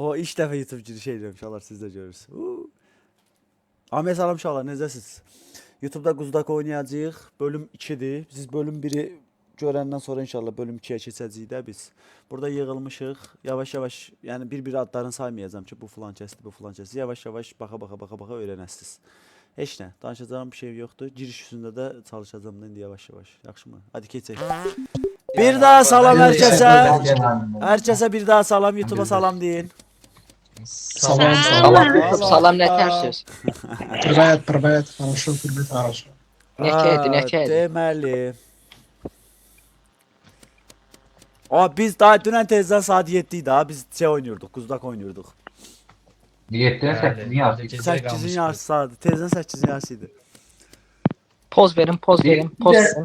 O ilk dəfə YouTube şey edirəm uşaqlar, siz də görürsünüz. Ahmet salam uşaqlar, necəsiz? YouTube'da Quzdak oynayacağıq. Bölüm 2'dir. Siz bölüm 1'i görəndən sonra inşallah bölüm 2'ye keçəcəyik də biz. Burada yığılmışıq. Yavaş yavaş, yəni bir adlarını saymayacağım ki, bu falan kəsdi, bu falan kəsdi. Yavaş yavaş baxa öyrənəsiniz. Heç nə, danışacağım bir şey yoxdur. Giriş üstündə də çalışacağım da indi yavaş yavaş. Yaxşımı? Hadi keçək. Bir daha salam herkese. Herkese bir daha salam. YouTube'a salam deyin. Salam, Salam. Salam nə tərsiz? Привет, хорошо, хорошо. Nəkədir? Deməli. Biz daha dünən tezdən saat 7 idi ha. Biz şey oynuyorduk, Quzdak oynuyorduk. 7'den 8'in yarısı. 8'in yarısı saat. Tezdən 8'in yarısıydı. Poz verin.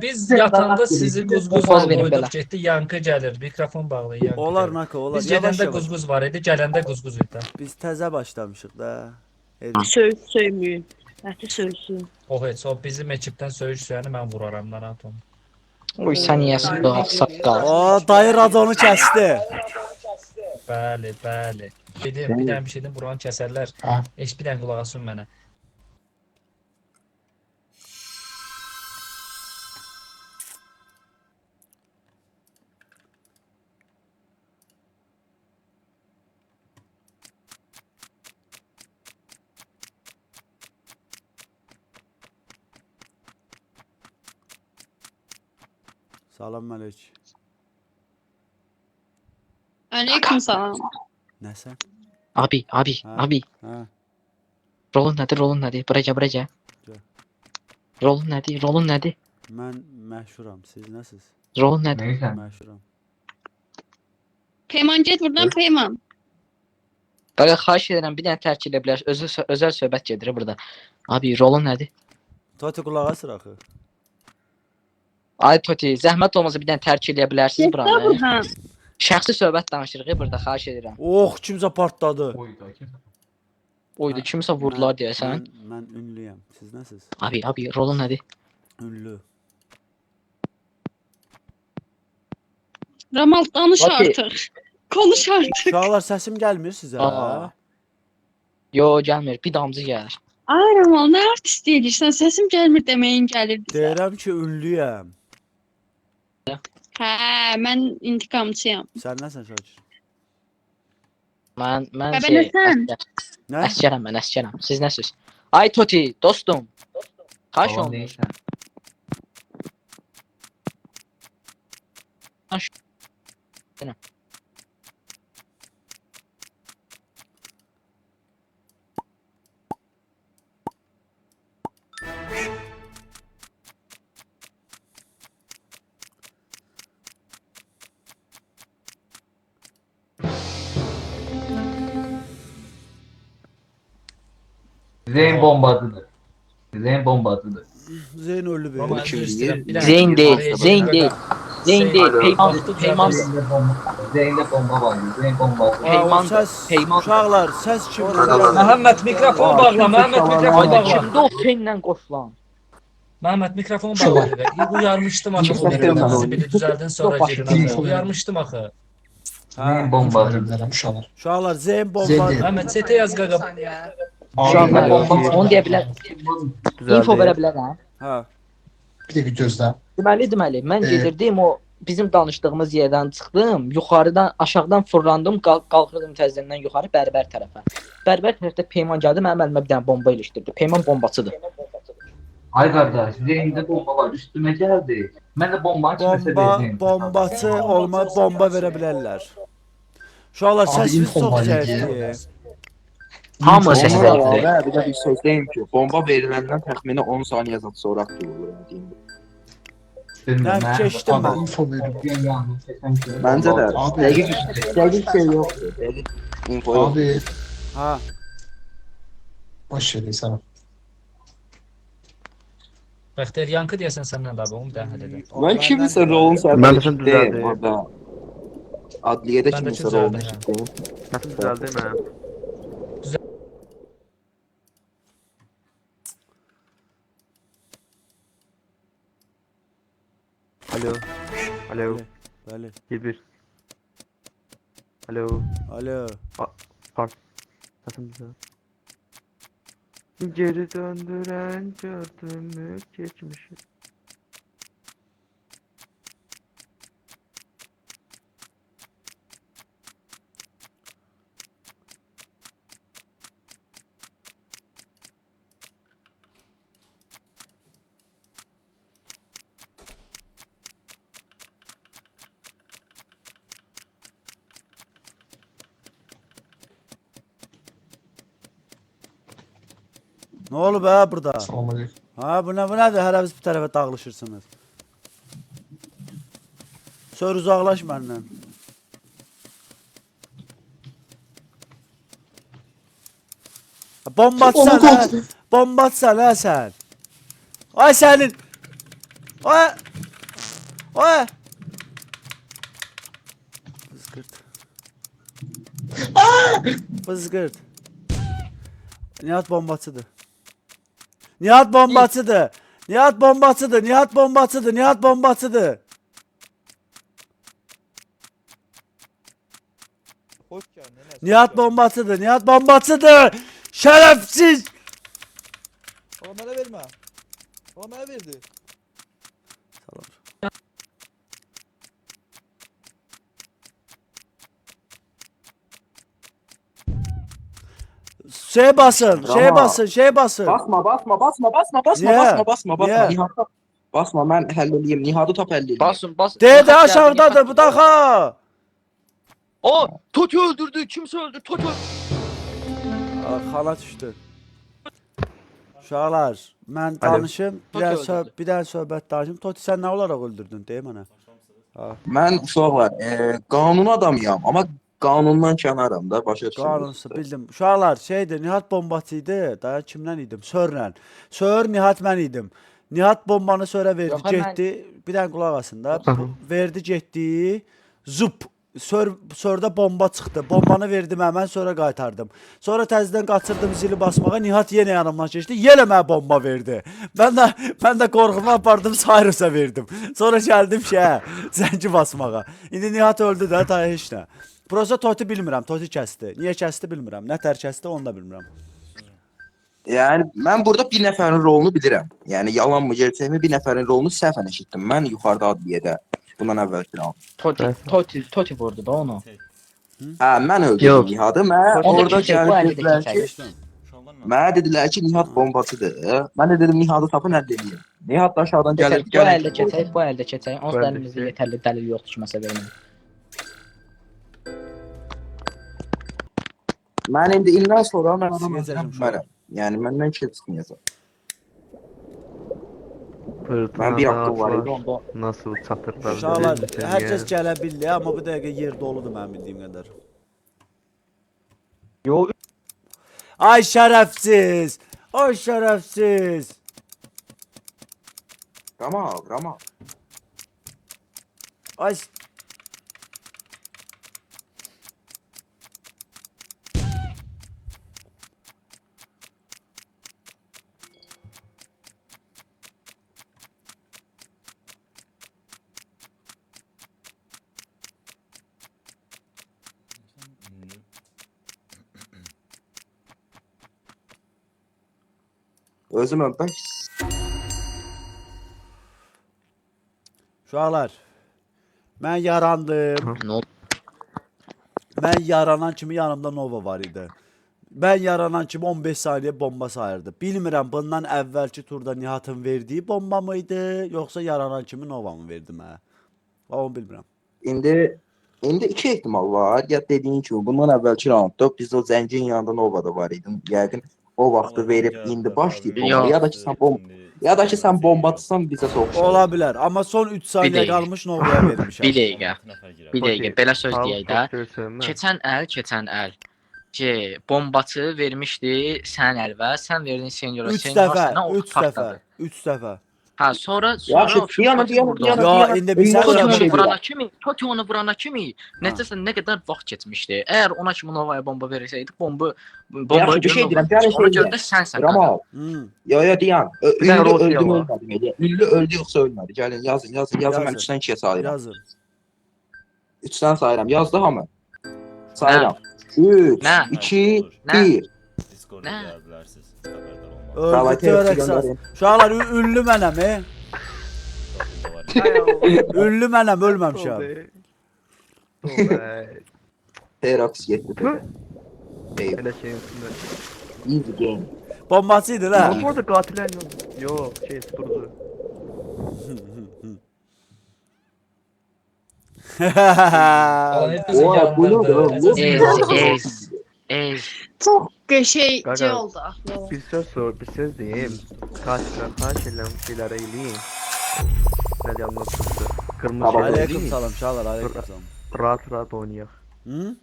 Biz yatanda sizi quzquz Poz verin qoyduq belə. getdi, yankı gəlir. Mikrofon bağlı yankı. Olar gəlir. naka, olar. Biz Yavaş gedəndə yavaş. quzquz var idi, gələndə quzquz idi. Biz təzə başlamışıq da. Söymüyün. Əti söysün. O heç, o bizim ekipdən söyüş söyəni mən vuraram, narahat olma. Uy sən yəsən bu saqqal. Dayı radonu kəsdi. Bəli. Dedim, bir dənə bir şeydən buranı kəsərlər. Ha. Heç bir dənə qulaq asın mənə. Salam Mələk. Aleyküm salam. Nəsən? Abi. Hə. Rolun nədir? Bura gəl. Gəl. Rolun nədir? Mən məşhuram. Siz nəsiz? Rolun nədir? Neyse. Məşhuram. Peyman get buradan Peyman. Qaqa xahiş edirəm bir dənə tərk edə bilər. Özəl söhbət gedir burada. Abi rolun nədir? Toti qulağa sıraxı. Ay Toti, zəhmət olmasa bir dənə tərk edə bilərsiniz Get da buranı. buradan. Şəxsi söhbət danışırıq burada, xahiş edirəm. Kimsə partladı. Oydu, kimsə vurdular deyəsən. Mən ünlüyəm. Siz nəsiz? Abi, rolun nədir? Ünlü. Ramal danış Okey. artıq. Konuş artıq. Uşaqlar səsim gəlmir sizə. Aa. Yo, gəlmir. Bir damcı gəlir. Ay Ramal nə artist edirsən? Səsim gəlmir deməyin gəlir bizə. Deyirəm ki, ünlüyəm. Hə, mən intiqamçıyam. Sən nəsən Şakir? Mən Bəbə şey, nəsən? Nə? Əskərəm. Siz nəsiz? Ay Toti, dostum. Xahiş olmuş. Neyse. Zeyn bombasıdır. Zeyn ölü bir. Amma üzr istəyirəm, bir dənə Zeyn araya deyil, girdim. Zeyn deyil. Zeyn deyil, Peyman. Zeyn'de bomba var. Zeyn bombası. Peyman, Peyman. Uşaqlar, səs kim? Məhəmməd mikrofon bağla, Məhəmməd mikrofon Ayda bağla. kimdə o fenlə qoşulan? Məhəmməd mikrofon bağla. Uyarmışdım axı bu yerdə. Sizi biri düzəldin sonra girin. Uyarmışdım axı. Zeyn bombası. Uşaqlar. Uşaqlar, Zeyn bomba. Zeyn. Məhəmməd CT yaz qaqa. Uşaqlar, onu deyə bilər. Info verə bilərəm. Hə. Bir dəqiqə gözlə. Deməli, mən gedirdim o bizim danışdığımız yerdən çıxdım, yuxarıdan, aşağıdan fırlandım, qalxırdım təzədən yuxarı bərbər tərəfə. Bərbər tərəfdə Peyman gəldi, mənim əlimə bir dənə bomba ilişdirdi. Peyman bombasıdır. Ay kardeş, Zeyn'de bomba var. Üstüme geldi. Ben de bomba kimse verdim. Bombası olma, bomba verə bilərlər. Uşaqlar, Abi, səsiniz info çox var çəkdi. Hamı səsi Bomba verdi. əlavə bir də bir söz deyim ki, bomba veriləndən təxmini 10 saniyə sonra duyulur. Mən keçdim Abi mən. info verin. Məncə də Abi, dəqiq şey yoxdur. Dəqiq info yoxdur. abi Ha. baş verin sana. Bəxtiyar yankı deyəsən səndən abi, onu dəhl edək. Mən kimisə rolun Mən də səhvini düzəldi. etdim orada. Adliyədə Mən də kimisə rolunu düzəldi, hə. etdim. Nasıl düzeldi mi? Alo. Alo. Bəli. 1-1. Alo. Alo. Sesim güzel. Geri döndüren gördüğümü geçmişi. Ne oldu be burada? Salam aleyküm. Ha bu nədir? Hər biz bir tərəfə dağılışırsınız. Sör uzaqlaş məndən. Bombatsan Onu hə. qorxdu. Bombatsan hə sən. Ay sənin. Ay. Ay. Bızgırt. Bızgırt. Nihat bombasıdır. Nihat bombasıdır. Nihat bombasıdır. Nihat bombasıdır. Nihat bombasıdır. Nihat bombasıdır. Nihat bombasıdır. Şerefsiz. Ola mənə vermə. Ola mənə verdi. Şey basın. Şey Rama. basın. Şey basın. Basma, basma, basma, basma, basma, Niye? basma, basma, basma. Niye? Nihat'a basma, mən həll eləyim. Nihat'ı tap həll eləyim. Basın. Dedi aşağıdadır bu daha. O Toti öldürdü. Kimse öldü? Toti öldürdü. Xala düşdü. Uşaqlar, mən Alo. danışım. Toti öldürdü. Bir dənə söhbət danışım. Toti sən nə olaraq öldürdün, deyə mənə. Mən uşaqlar, qanun adamıyam, amma qanundan kənarım da, başa düşürsünüz. Qanunsuz bildim. Uşaqlar, şeydir, Nihat bombası idi. Dayan kimdən idim? Sörlə. Sör Nihat mən idim. Nihat bombanı Sörə verdi, Yox, mən- getdi. Bir dənə qulaq asın da. Verdi, getdi. Zup. Sördə bomba çıxdı. Bombanı verdim həmən, sonra qaytardım. Sonra təzədən qaçırdım zili basmağa. Nihat yenə yanımdan keçdi. Yenə mənə bomba verdi. Mən də qorxuma apardım, Cyrus'a verdim. Sonra gəldim zəngi basmağa. İndi Nihat öldü də, ta heç nə. Prosta Toti bilmirəm, Toti kəsdi. Niyə kəsdi bilmirəm. Nətər kəsdi onu da bilmirəm. Yəni, mən burada bir nəfərin rolunu bilirəm. Yəni, yalan mı, gerçəkmi bir nəfərin rolunu səhvən eşitdim. Mən yuxarıda adliyədə. Bundan əvvəl filan. Toti vurdu da onu. Hə, mən öldürdüm Yox. Nihat'ı. Mən Onu orada keçək, bu gəlib əldə dedilər ki, keçək. mənə dedilər ki, Nihat bombasıdır. Mən də dedim Nihat'ı tapın əldə edeyim. Nihat da aşağıdan gəlib Bu əldə keçək, bu əldə keçək. Onsuz da əlimizdə yetərli dəlil yoxdur ki, məsələ vermək. Mən indi ildən sonra mən adam Sigəcəcəm öldürəm şu an. bilmərəm. Yəni məndən şey çıxmayacaq. Fırtına Mən bir haqqım var idi. Bomba. Nasıl çatırlar? Uşaqlar, Bilirsən hər ya. kəs gələ bildi, amma bu dəqiqə yer doludur mənim bildiyim qədər. Yo, Ay şərəfsiz! Ay şərəfsiz! Rama. Ay Özüm öpək. uşaqlar, mən yarandım. nə oldu? Mən yaranan kimi yanımda Nova var idi. Mən yaranan kimi 15 saniyə bomba sayırdı. Bilmirəm bundan əvvəlki turda Nihat'ın verdiyi bomba mıydı, yoxsa yaranan kimi Nova mı verdi mənə? Onu bilmirəm. İndi iki ehtimal var. Ya dediyin kimi bundan əvvəlki raundda biz o zəngin yanında Nova'da var idin. Yəqin o vaxtı verib indi başlayıb bomba. Yox. Ya da ki sən bomba atsan bizə soğuşur. Ola bilər, amma son 3 saniyə dəqiqə. qalmış Nova'ya vermişəm. Bir dəqiqə. Bir dəqiqə, belə söz deyək də. Keçən Keçən əl bombatı vermişdi sən əlvə, sən verdin seniora, 3 senior dəfə, sənə 3 dəfə, 3 dəfə. Ha, sonra Yaxşı, o yana, Toti vurdu. yana. Ya indi bir sən Toti onu söylədin. Toti onu vurana kimi necəsə nə qədər vaxt keçmişdi. Əgər ona kimi Nova'ya bomba versəydik, bomba Yaxşı, bir şey deyirəm, gəlin ona şey görə deyirəm. də sən. Rama, Hmm. yo diyan. Bir dənə Ünlü Rosiya öldü mü var. ölmədi mi? Ünlü öldü yoxsa ölmədi? Gəlin yazın. Mən Yazın. 3-dən 2-yə sayıram. Yazın. 3-dən sayıram. Yazdı hamı. Sayıram. 3, Ne? 2, Ne? 1. Ne? Öldü Teoreksas. Uşaqlar ünlü mənəm, Ünlü mənəm, ölməmişəm. Terox getdi. Eyvah. Öyle şeyin üstünde. Easy game. Bombacıydı la. Ama bu arada katiller yok. Şey durdu. Falan hepimizin Oha, bu ne yanlardı. oğlum? Esas Ez. Çok şey Gaga. oldu. Bir söz sor, bir söz diyeyim. Karşı şeyler eğileyim. Ne yanına tuttu. Kırmızı Tamam. şeyler Aleyküm değil. salam uşaqlar, aleyküm salam. Rahat oynayak. Hı?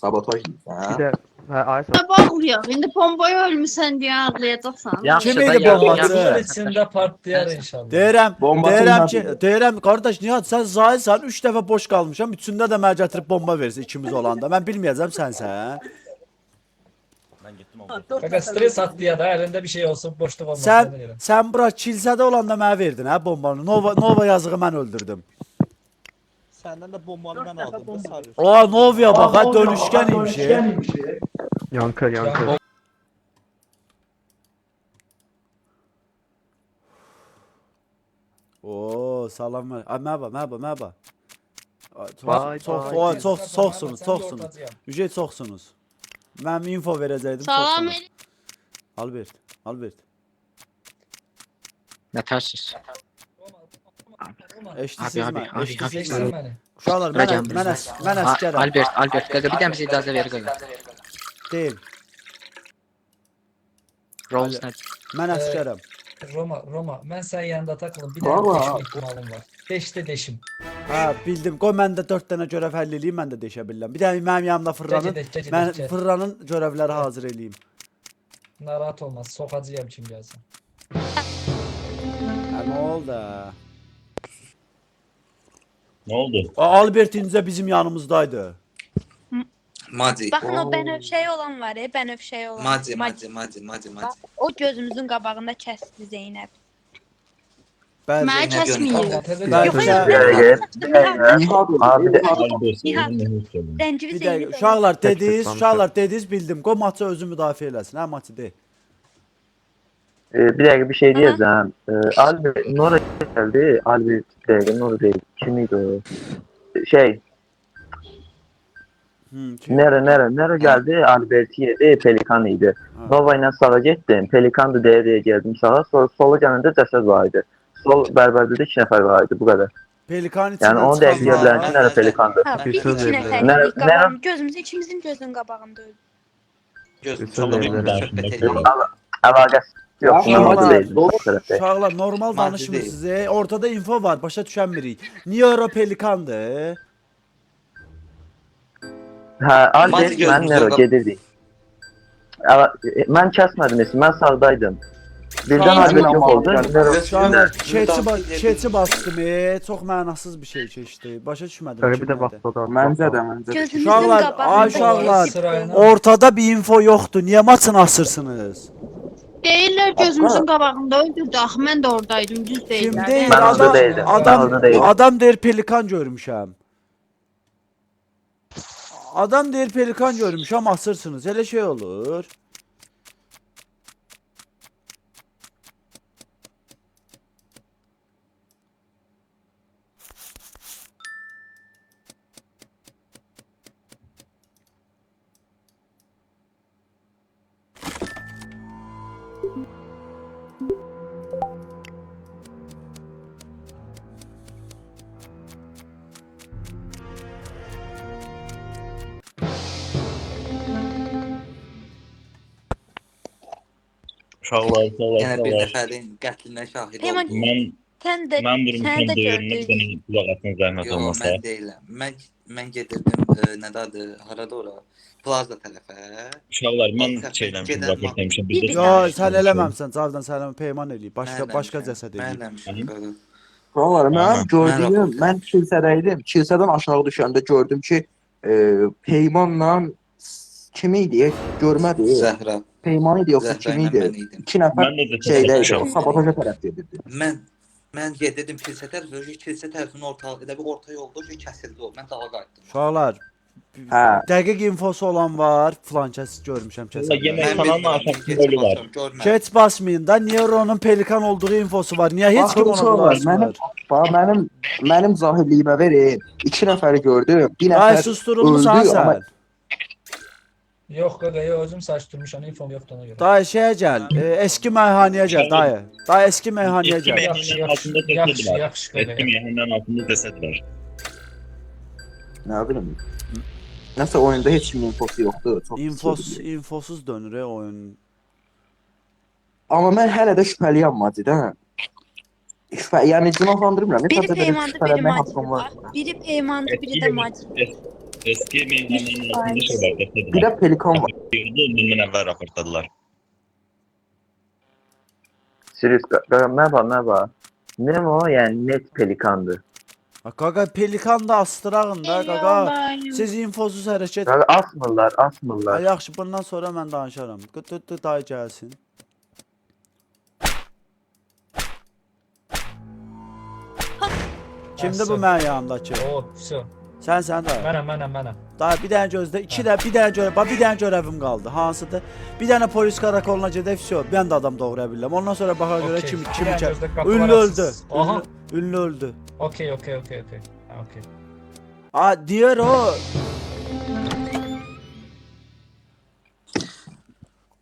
Sabotaj. Bir Ha? de ay Ne bağırıyor? Şimdi bombayı ölmüşsən deyə ağlayacaqsan. Kim idi bombacı? Yıllar içinde partlayar inşallah. Deyirəm qardaş Nihat sən zahirsən 3 dəfə boş qalmışam. Üçündə də mənə gətirib bomba versin ikimiz olanda. Mən bilməyəcəm sənsən. Kanka stres attı ya da elinde bir şey olsun boşluk olmasın. Sən bura kilsədə olanda mənə verdin hə bombanı. Nova yazığı mən öldürdüm. Səndən də bombanı mən aldım da sarı. O Nova'ya bak ha dönüşkən imiş. yankı. Oo salam ver. Ay merhaba. Vay, vay. Çoxsunuz. Ücret çoxsunuz. Mən info verəcəydim. Salam çoxsunuz. Albert. Nə tərsiz? Eşitsiz Abi, mən. abi, Eşitsiz Geçtin mən. beni. Uşaqlar mən əskərəm. Albert, qaqa bir dənə bizə icazə ver qaqa. Deyil. Rolls nə? Mən əskərəm. Roma. Ben sen yanında takılın. Bir de Valla. deşme ihtimalim var. Beşte deşim. Ha bildim. Qoy mən də 4 dənə görəv həll eləyim, mən də deşə bilirəm. Bir də mənim yanımda fırlanın. Mən fırlanın görevləri hazır eləyim. Narahat olmaz. Sokacağım kim gelsin. Ha nə oldu? Ne oldu? Albert incə bizim yanımızdaydı. Maci. Baxın o bənövşəyi olan var, bənövşəyi olan. Maci. O gözümüzün qabağında kəsdi Zeynəb. Bəli. Mənə kəsməyib. Albert, Nihat. özün ne söyledin? Rəncivi Bir dəqiqə, Zeynəb. uşaqlar dediniz bildim. Qoy maçı özü müdafiə eləsin. Hə maçı de. Bir dakika bir şey diyeceğim. Albert Nora geldi. Albert bir dakika Nora değil. Kimiydi o? Şey Nere geldi? Albert yedi. Pelikan idi. Nova ile sağa gittim. Pelikan da diye geldim sağa. Sonra sola gelince ceset vardı. Sol berberde de 2 nefer vardı. Bu kadar. Pelikan içindən Yani onu da ekleyebilen ki nere pelikandı. Ha, biz söz iki verin. nəfərlik qabağında, gözümüz ikimizin gözünün qabağında öldü. Alakası yok. Uşaqlar, Nova değil. Bu tarafta. Uşaqlar normal Maddi danışmır deyil. sizə. Ortada info var, başa düşənmirik. Niyə ora pelikandır? Ha Albert Maddi ben gözümüzde Nero kal- gedirdim. Ben kesmedim ismi. Ben sağdaydım. Birden Tamam, Albert tamam, yok oldu. tamam. Nero Uşaqlar Müdafiə keçi bastım. Çox mənasız bir şey keçdi. Başa düşmədim. Öyle bir kim de nədir. bak o da. Gözümüzün Uşaqlar, qabağında. uşaqlar. Sırayla. Ortada bir info yoxdur. Niyə maçını asırsınız? Deyirlər gözümüzün qabağında öldürdü. Axı mən də oradaydım, düz Kim deyirlər. deyil? Ben orada değildim. Ben orada değildim. Adam deyir pelikan görmüşəm. Adam deyir pelikan görmüşəm, asırsınız. Elə şey olur. Uşaqlar, Yenə bir uşaqlar. nəfərin qətlinə şahid Peyman, oldum. sən də Mən səni də durmuşam duyurma, gördük. səni qulaq atın zəhmət Yox, olmasa. mən deyiləm. Mən gedirdim, nədadır, harada ora? Plaza tərəfə. Uşaqlar, mən Ol, şeyləmişim, gedər raport etmişim. Bir Bizdə Yo, saniyə. sən eləməmsən. Cavidan sənə peyman eləyib. Başqa cəsəd eləyib. Mənləmişim. Valla Aha. mən gördüyüm, mən kilsədəydim. Kilsədən aşağı düşəndə gördüm ki, Peymanla kim idi? Görmədi. Zəhra. Peyman idi yoxsa Zəhra kim ilə idi? mən idim. 2 nəfər Mən də şeydəydi. çalışmışam. Sabotaja tərəf gedirdi. Mən gedirdim kilsə tərəfə, kilsə tərəfinin orta, elə bir orta yolda ki, kəsildi o. Mən dağa qayıtdım. Uşaqlar, Hə. Dəqiq infosu olan var. Filan kəs görmüşəm Valla kəsən. yemək kanalının arxasında rolü var. Keç basmayın da. Niye Ron'un pelikan olduğu infosu var? Niye hiç kim ona Uşaqlar, qulaq asmır? mənim zahirliyimə verin. 2 nəfəri gördüm. Bir Ay nəfər susturulmusan öldü, amma- sən. Yox qaqa, yox özüm saçdırmışam, infom yoxdur ona görə. Dayı şeye gel. Eski meyhaneye gel dayı. Dayı eski meyhaneye Eski gel. meyhanenin altında yaxşı, cesed var. yaxşı qaqa. Eski meyhanenin altında cesed var. Nə bilim. Nəsə oyunda heç kimin infosu yoxdur. Çox İnfosuz dönür oyun. Amma mən hələ də şübhəliyəm Macidən. Yəni günahlandırmıram. Biri Nəsə belə Peyman'da, biri şübhələnmək Macide haqqım var. var. Biri Peyman'da, biri de Macide. Eski meyhanenin altında şey var. Cesed Bir var. də pelikan var. Yıldı bundan əvvəl raportladılar. Sirius, merhaba. Nemo yəni net pelikandır. Qaqa pelikan da astırağın da qaqa. Siz infosuz hərəkət. Yəni asmırlar. Ay, yaxşı bundan sonra mən danışaram. Qıt dayı gəlsin. Kimdir bu mənim yanımdakı? O, vəsə. Sən dayı. Mənəm. Dayı bir dənə gözlə, bir dənə görevim qaldı. Hansıdır? Bir dənə polis karakoluna gedək, vəsə. Mən də adam doğraya bilirəm. Ondan sonra baxa görə Okey. kimi Bir dənə kim gözlə, qapılar ünlü öldü. açsız. Aha. Ünlü öldü. Okey. Ha, okey. Diyor o.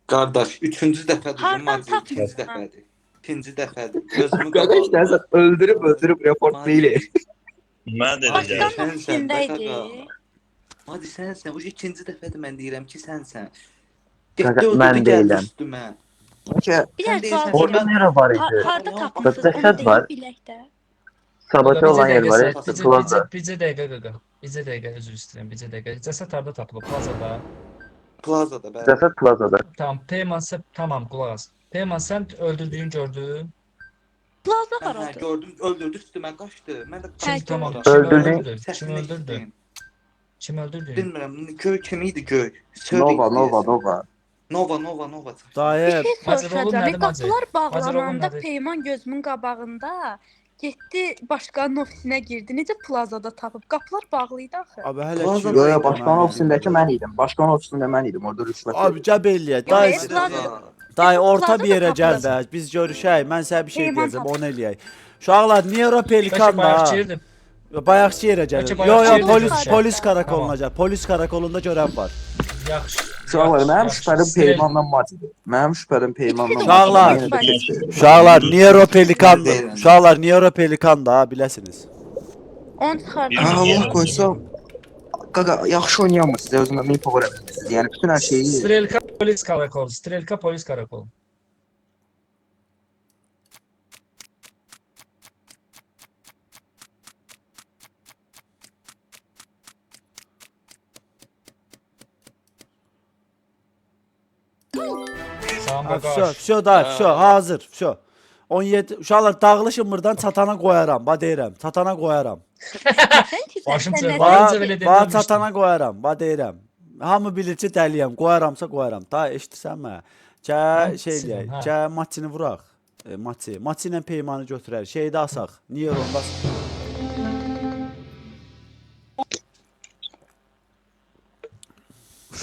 Qardaş, 3-cü dəfədir. Hardan tapdın? İkinci dəfədir. Gözümü Qardaş nəsə öldürüb reportlayır. Mən də Başkan deyəcəm. ofisindeydi. Hadi sənsən. O ikinci dəfədir mən deyirəm ki, sənsən. Qaqa, Getdi mən öldürdü gəldi deyiləm. üstümə. Bir de sual Orada sorayım. nere var idi? Harda tapmışsınız? Cesed Onu var. deyip bilək də. Sabote olan yer var. Plaza. Bircə dəqiqə qaqa. Bircə dəqiqə üzr istəyirəm. Bircə dəqiqə. Cəsəd harda tapılıb? Plazada. Plazada bəli. Cəsəd plazada. Tamam, tamam qulaq as. Peyman sən öldürdüyün gördün. Plaza Hə, haradır? gördüm, öldürdü üstümə qaçdı. Mən də Hə, Tamam. gördüm. Kim Öldürdün. öldürdü? Kim Səsini öldürdü? eşitdim. Kim öldürdü? Bilmirəm, göy kim idi göy? Nova. Nova. Dayı. Bir şey Macid oğlum soruşacağım. nədir, Macid? Qapılar Macid oğlum bağlananda nədir? Peyman gözümün qabağında getdi başqanın ofisinə girdi. Necə plazada tapıb? Qapılar bağlı idi axı. Abi hələ Plaza ki. Yo, başkan ofisindəki mən idim. Başkan ofisində mən idim. Orada rüşvət. Abi gəl eləyək. Dayı, Yox, Plaza- dayı orta Plaza bir yerə da gəl tapılır. də. Biz görüşək. Mən sənə bir şey Peyman deyəcəm, tapılır. onu eləyək. Uşaqlar, niyə ora pelikan Bayaq da? girdim. Bayaqçı yerə gəlir. Bəlkə Yo, bayaqçı yerə polis düşər. polis karakoluna Tamam. gəl. Polis karakolunda görev var. Yaxşı. Uşaqlar, mənim yaxşı. şübhəlim Strel- Peymandan Macidir. Mənim şübhəlim Peymandan Uşaqlar. Macidir. Uşaqlar, niyə ora pelikandır? Uşaqlar, niyə ora pelikan da, biləsiniz. Onu çıxardım. Ha, Allah qoysa qaqa yaxşı oynayamırsınız. Özünüzə info verə bilirsiniz. Yəni bütün hər şeyi Strelka polis karakolu. Strelka polis karakolu. Tamam Ha, qaqa. Vşo da, vşo, hazır, vşo. 17 uşaqlar dağılışın buradan çatana qoyaram, ba deyirəm, çatana qoyaram. Başım Sən çevir. nə- Var. Ba, Önce belə ba demişdim. çatana qoyaram, ba deyirəm. Hamı bilir ki, dəliyəm, qoyaramsa qoyaram. Da eşidirsənmə? Gə şey Hansını, deyək, hə. gə Matini vuraq. Mati ilə Peymanı götürər. Şeydə asaq. Niyə onda?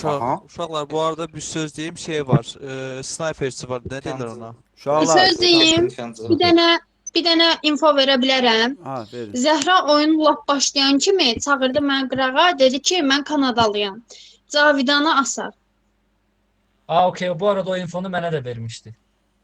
Aha. Uşaqlar bu arada bir söz deyim şey var. Sniperçi var. Ne deyirlər ona? Uşaqlar. Söz deyim. Bir dənə info verə bilərəm. Ha, verin. Zəhra oyun lap başlayan kimi çağırdı mən qırağa, dedi ki, mən Kanadalıyam. Cavidanı asar. Aa okey. Bu arada o infonu mənə də vermişdi.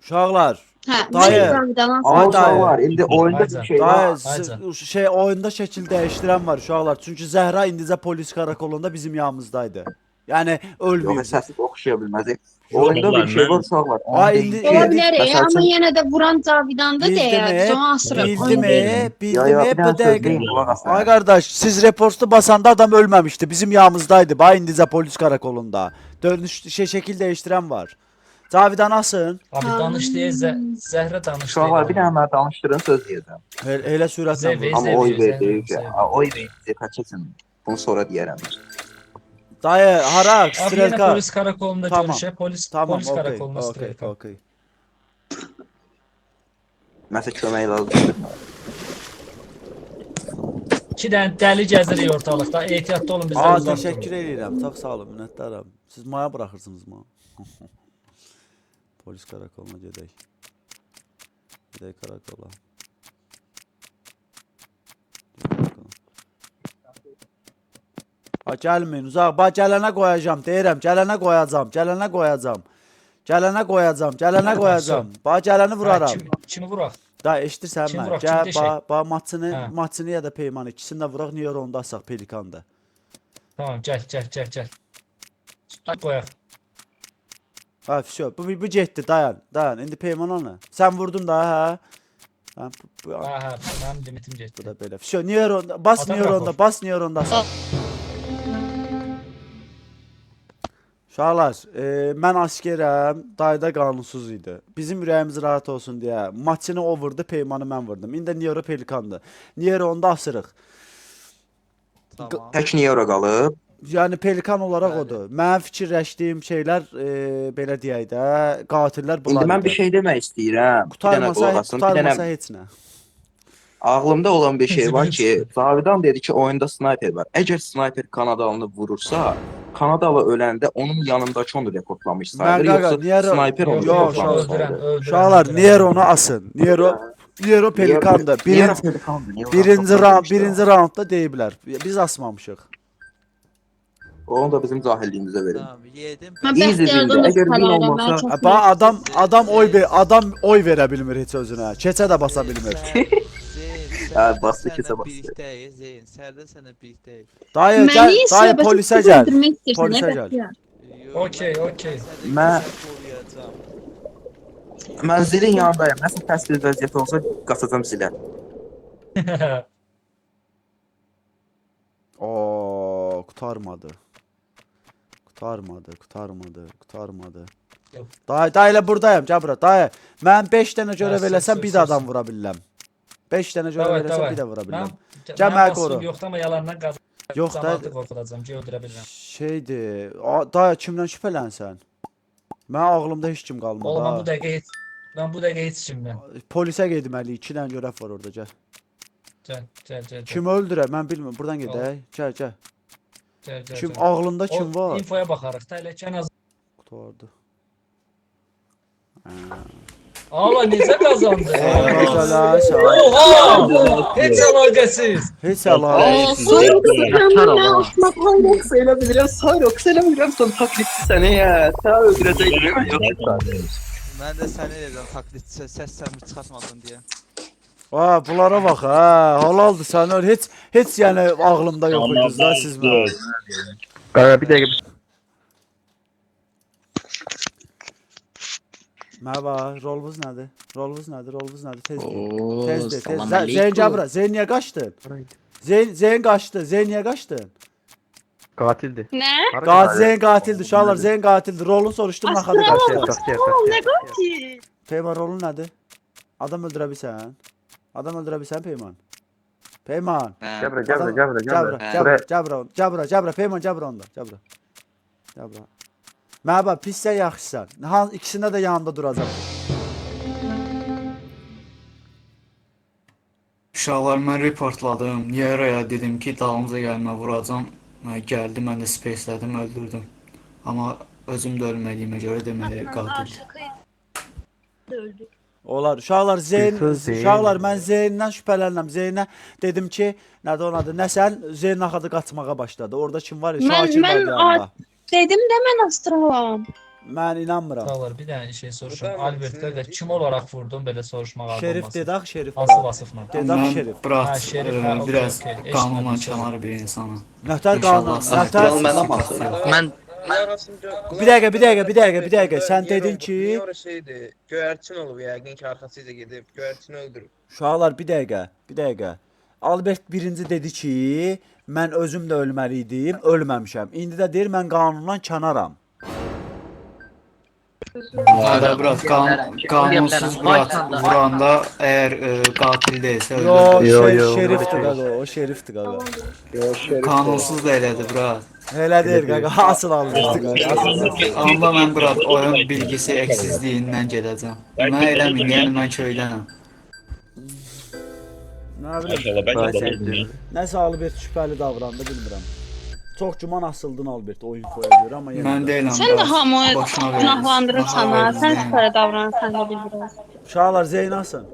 Uşaqlar. Hə, Dayı. mən Cavidanı asar. Amma dayı. uşaqlar, indi oyunda bir şey var. Dayı, Aycan. şey oyunda şəkil dəyişdirən var uşaqlar. Çünki Zəhra indicə polis karakolunda bizim yanımızdaydı. Yəni Yox, ölməyib. səsi oxşaya bilməz. Oyunda bir şey var uşaqlar. Ay, indi- Ola bilər, Məsəl amma üçün- yenə də vuran Cavidandır Bildi deyə mi? biz onu asırıq. Bildi Oyun deyil. mi? Bildi Ya, ya, mi? bir Bu dənə söz dəqiqə. deyim, qulaq asın. Ay qardaş, siz repostu basanda adam ölməmişdi. Bizim yanımızdaydı. Bax indicə polis karakolunda. Dönüş şəkil dəyişdirən var. Cavidan asın. Abi danış deyə Zəhra danış. Uşaqlar, bir dənə mənə danışdırın söz deyəcəm. Elə sürətlə. Zəvə- vur. Amma Zəvə- oy zəvə- verdik. zəvə. Oy verdik. Çəkin. Bunu sonra deyərəm. Dayı, hara? Abi yenə Strelka. polis karakolunda Tamam. görüşək. Tamam, Polis okey. karakolunda Okey, Strelka. okey. Məsəl kömək lazımdır. İki dənə dəli gəzirik ortalıqda. Ehtiyatlı olun bizə Aa, uzaq teşekkür durun. edirəm. Çox sağ olun, minnətdaram. Siz maya bırakırsınız mı? Polis karakoluna gedək. Gedək karakola. Ha, gəlməyin, uzaq. Bax, gələnə qoyacam, deyirəm. Gələnə qoyacam, gələnə qoyacam. Gələnə qoyacam, gələnə qoyacam. Bax, gələni vuraram. Kimi vuraq? Da, eşidirsən Kim mən. vuraq, Gəl, kim deşək? bax, maçını, Hə. maçını ya da peymanı ikisini də vuraq. Niyə onda asaq Pelikanda? Tamam, gəl. Qoyaq. Ha, fişo. Bu getdi, dayan. İndi peymanı. Sən vurdun da, hə? Ha, Hə, mənim limitim bu getdi. da belə. Fişo, niyə onda? Bas Adam niyə onda? rapor. Bas niyə onda? Uşaqlar, mən askerəm, dayda qanunsuz idi. Bizim ürəyimiz rahat olsun deyə. Maçını o vurdu, peymanı mən vurdum. İndi Niyoro Pelikandı. Niyoro onda asırıq. Tamam. Tək niyə ora qalıb? Yəni Pelikan olaraq Bəli. odur. Mən fikirləşdiyim şeylər belə deyək də, qatillər bunlar. İndi mən bir şey demək istəyirəm. Bir dənə qulaq asın. Bir Qutarmasa dənə heç nə. ağlımda olan bir şey var ki, Zavidan dedi ki, oyunda sniper var. Əgər sniper Kanadalını vurursa, Kanadalı öləndə onun yanındakı onu reportlamış sayılır, qaqa, yoxsa niyə sniper onu Yox, reportlamış öldürən, sayılır. öldürən. Uşaqlar, Niyeronu asın. Niyero Pelikandı. Birinci raundda deyiblər. Biz asmamışıq. Onu da bizim cahilliyimizə verin. Tamam, yedim. Mən İyi izləyin də, bəxtiyardan da əgər win şübhələnirəm. olmasa- Mən çox Bax adam oy verə bilmir heç özünə. Keçə də basa bilmir. Hə, bastı, keçə bastı. Birlikteyiz Zeyn. Sərdə sənə birlikteyiz. Dayı Məni gəl, dayı söhbəti polisə siz gəl. öldürmək istəyirsən, Polisə nə gəl. bəxtiyar? Okey. Mən- Mən zilin yanındayım. Nəsə təsvir vəziyyəti olsa qaçacam zilə. Oo, qurtarmadı. Yox. Dayı ilə buradayım, gəl bura. Dayı, mən 5 dənə görə Sür, verəsəm sür, bir sür, də adam sür. vura bilirəm. 5 dənə görə Davay, verəsəm davay. bir də vura bilirəm. Mən Gəl mənə qoru. Yoxdur amma yalandan qazanacam. Yox da Cəmaatı qorxudacam ki, öldürə bilmirəm. şeydir. Dayı kimdən şübhələnsən? Mən ağlımda heç kim qalmadı. Oğlum ha. mən bu dəqiqə heç kimdən. Polisə getməliyik. 2 dənə görəv var orada, gəl. Gəl. Kim öldürə? Mən bilmirəm. Buradan gedək. Gəl. Gəl. Kim ağlında kim var? İnfoya baxarıq. Tələkən az. Qutardı. Allah necə qazandı? Gözəl, sağ ol. Oha! Heç əlaqəsiz. Heç əlaqə. Elə bilirəm, Sayrox, elə bilirəm sən taklitçisən ya. Sən öldürəcəkdin yoxsa? Mən də səni eləyəcəm taklitçi səs çıxartmadın deyə. Aa, bunlara bax ha. Halaldır sən öl. Heç yəni ağlımda yox idiniz da siz mən. Qaqa bir dəqiqə. Merhaba, rolunuz nədir? Tez Oo, Tez. salam Zeyn aleykum. gəl bura. Zeyn niyə qaçdın? Zeyn qaçdı. Zeyn niyə qaçdın? Qatildir. Nə? Zeyn qatildir. Uşaqlar Zeyn qatildir. Rolunu soruşdum naxadı qaçdı. Nə qatil? Peyman rolun nədir? Adam öldürə bilsən? Peyman? Peyman. Gəbra. Peyman gəbra onda. Gəbra. Məbə pissə yaxşısan. İkisində də yanında duracaq. Uşaqlar mən reportladım. Niyeraya dedim ki, dalımıza gəlmə vuracam. Gəldi, mən də spaceledim, öldürdüm. Amma özüm də ölmədiyimə görə deməli qatildir. Olar. Uşaqlar Zeyn. uşaqlar mən Zeyndən şübhələnirəm. Zeynə dedim ki, nədir onun adı? Nə sən? Zeyn naxadı qaçmağa başladı. Orada kim var ya? Şakir var yanında. Dedim də mən astralam. Mən inanmıram. Sağlar bir dənə şey soruşum. Albertlər də kim olaraq vurdun belə soruşmaq alınması. Şerif dedək, Şerif. Hansı vasıfla? Dedək Şerif. Ha, Bırak, Şerif, ha, okey, biraz okey. qanunla Eşitmədim. kənar bir insanım. Nətər qanun? İnşallah Nətər? mənə baxın. Bir dəqiqə. Sən dedin ki, şeydir. Göyərçin olub yəqin ki, arxasıca gedib göyərçini öldürüb. uşaqlar bir dəqiqə. Albert birinci dedi ki, mən özüm də ölməli idim, ölməmişəm. İndi də deyir mən qanundan kənaram. Hadi bırak, qanunsuz bırak vuranda eğer qatil değilse Yo, Yo, şerifdir qaqa, o şerifdir qaqa. Kanunsuz da elədi bırak. Elə deyir qaqa, asıl Albertdir qaqa. Amma mən bırak oyun bilgisi eksizliyindən gedəcəm. Mən eləmin, yəni mən köydənəm. Nə bilim. Maşallah bəlkə Nəsə- olabilir. Nəsə Albert şübhəli davrandı, bilmirəm. Çox güman asıldın Albert o infoya görə, amma yenə Mən də. deyiləm. Sən də biraz hamı başına verin. günahlandırırsan ha. Sən süper davranırsan da bilirəm. Uşaqlar Zeynasın.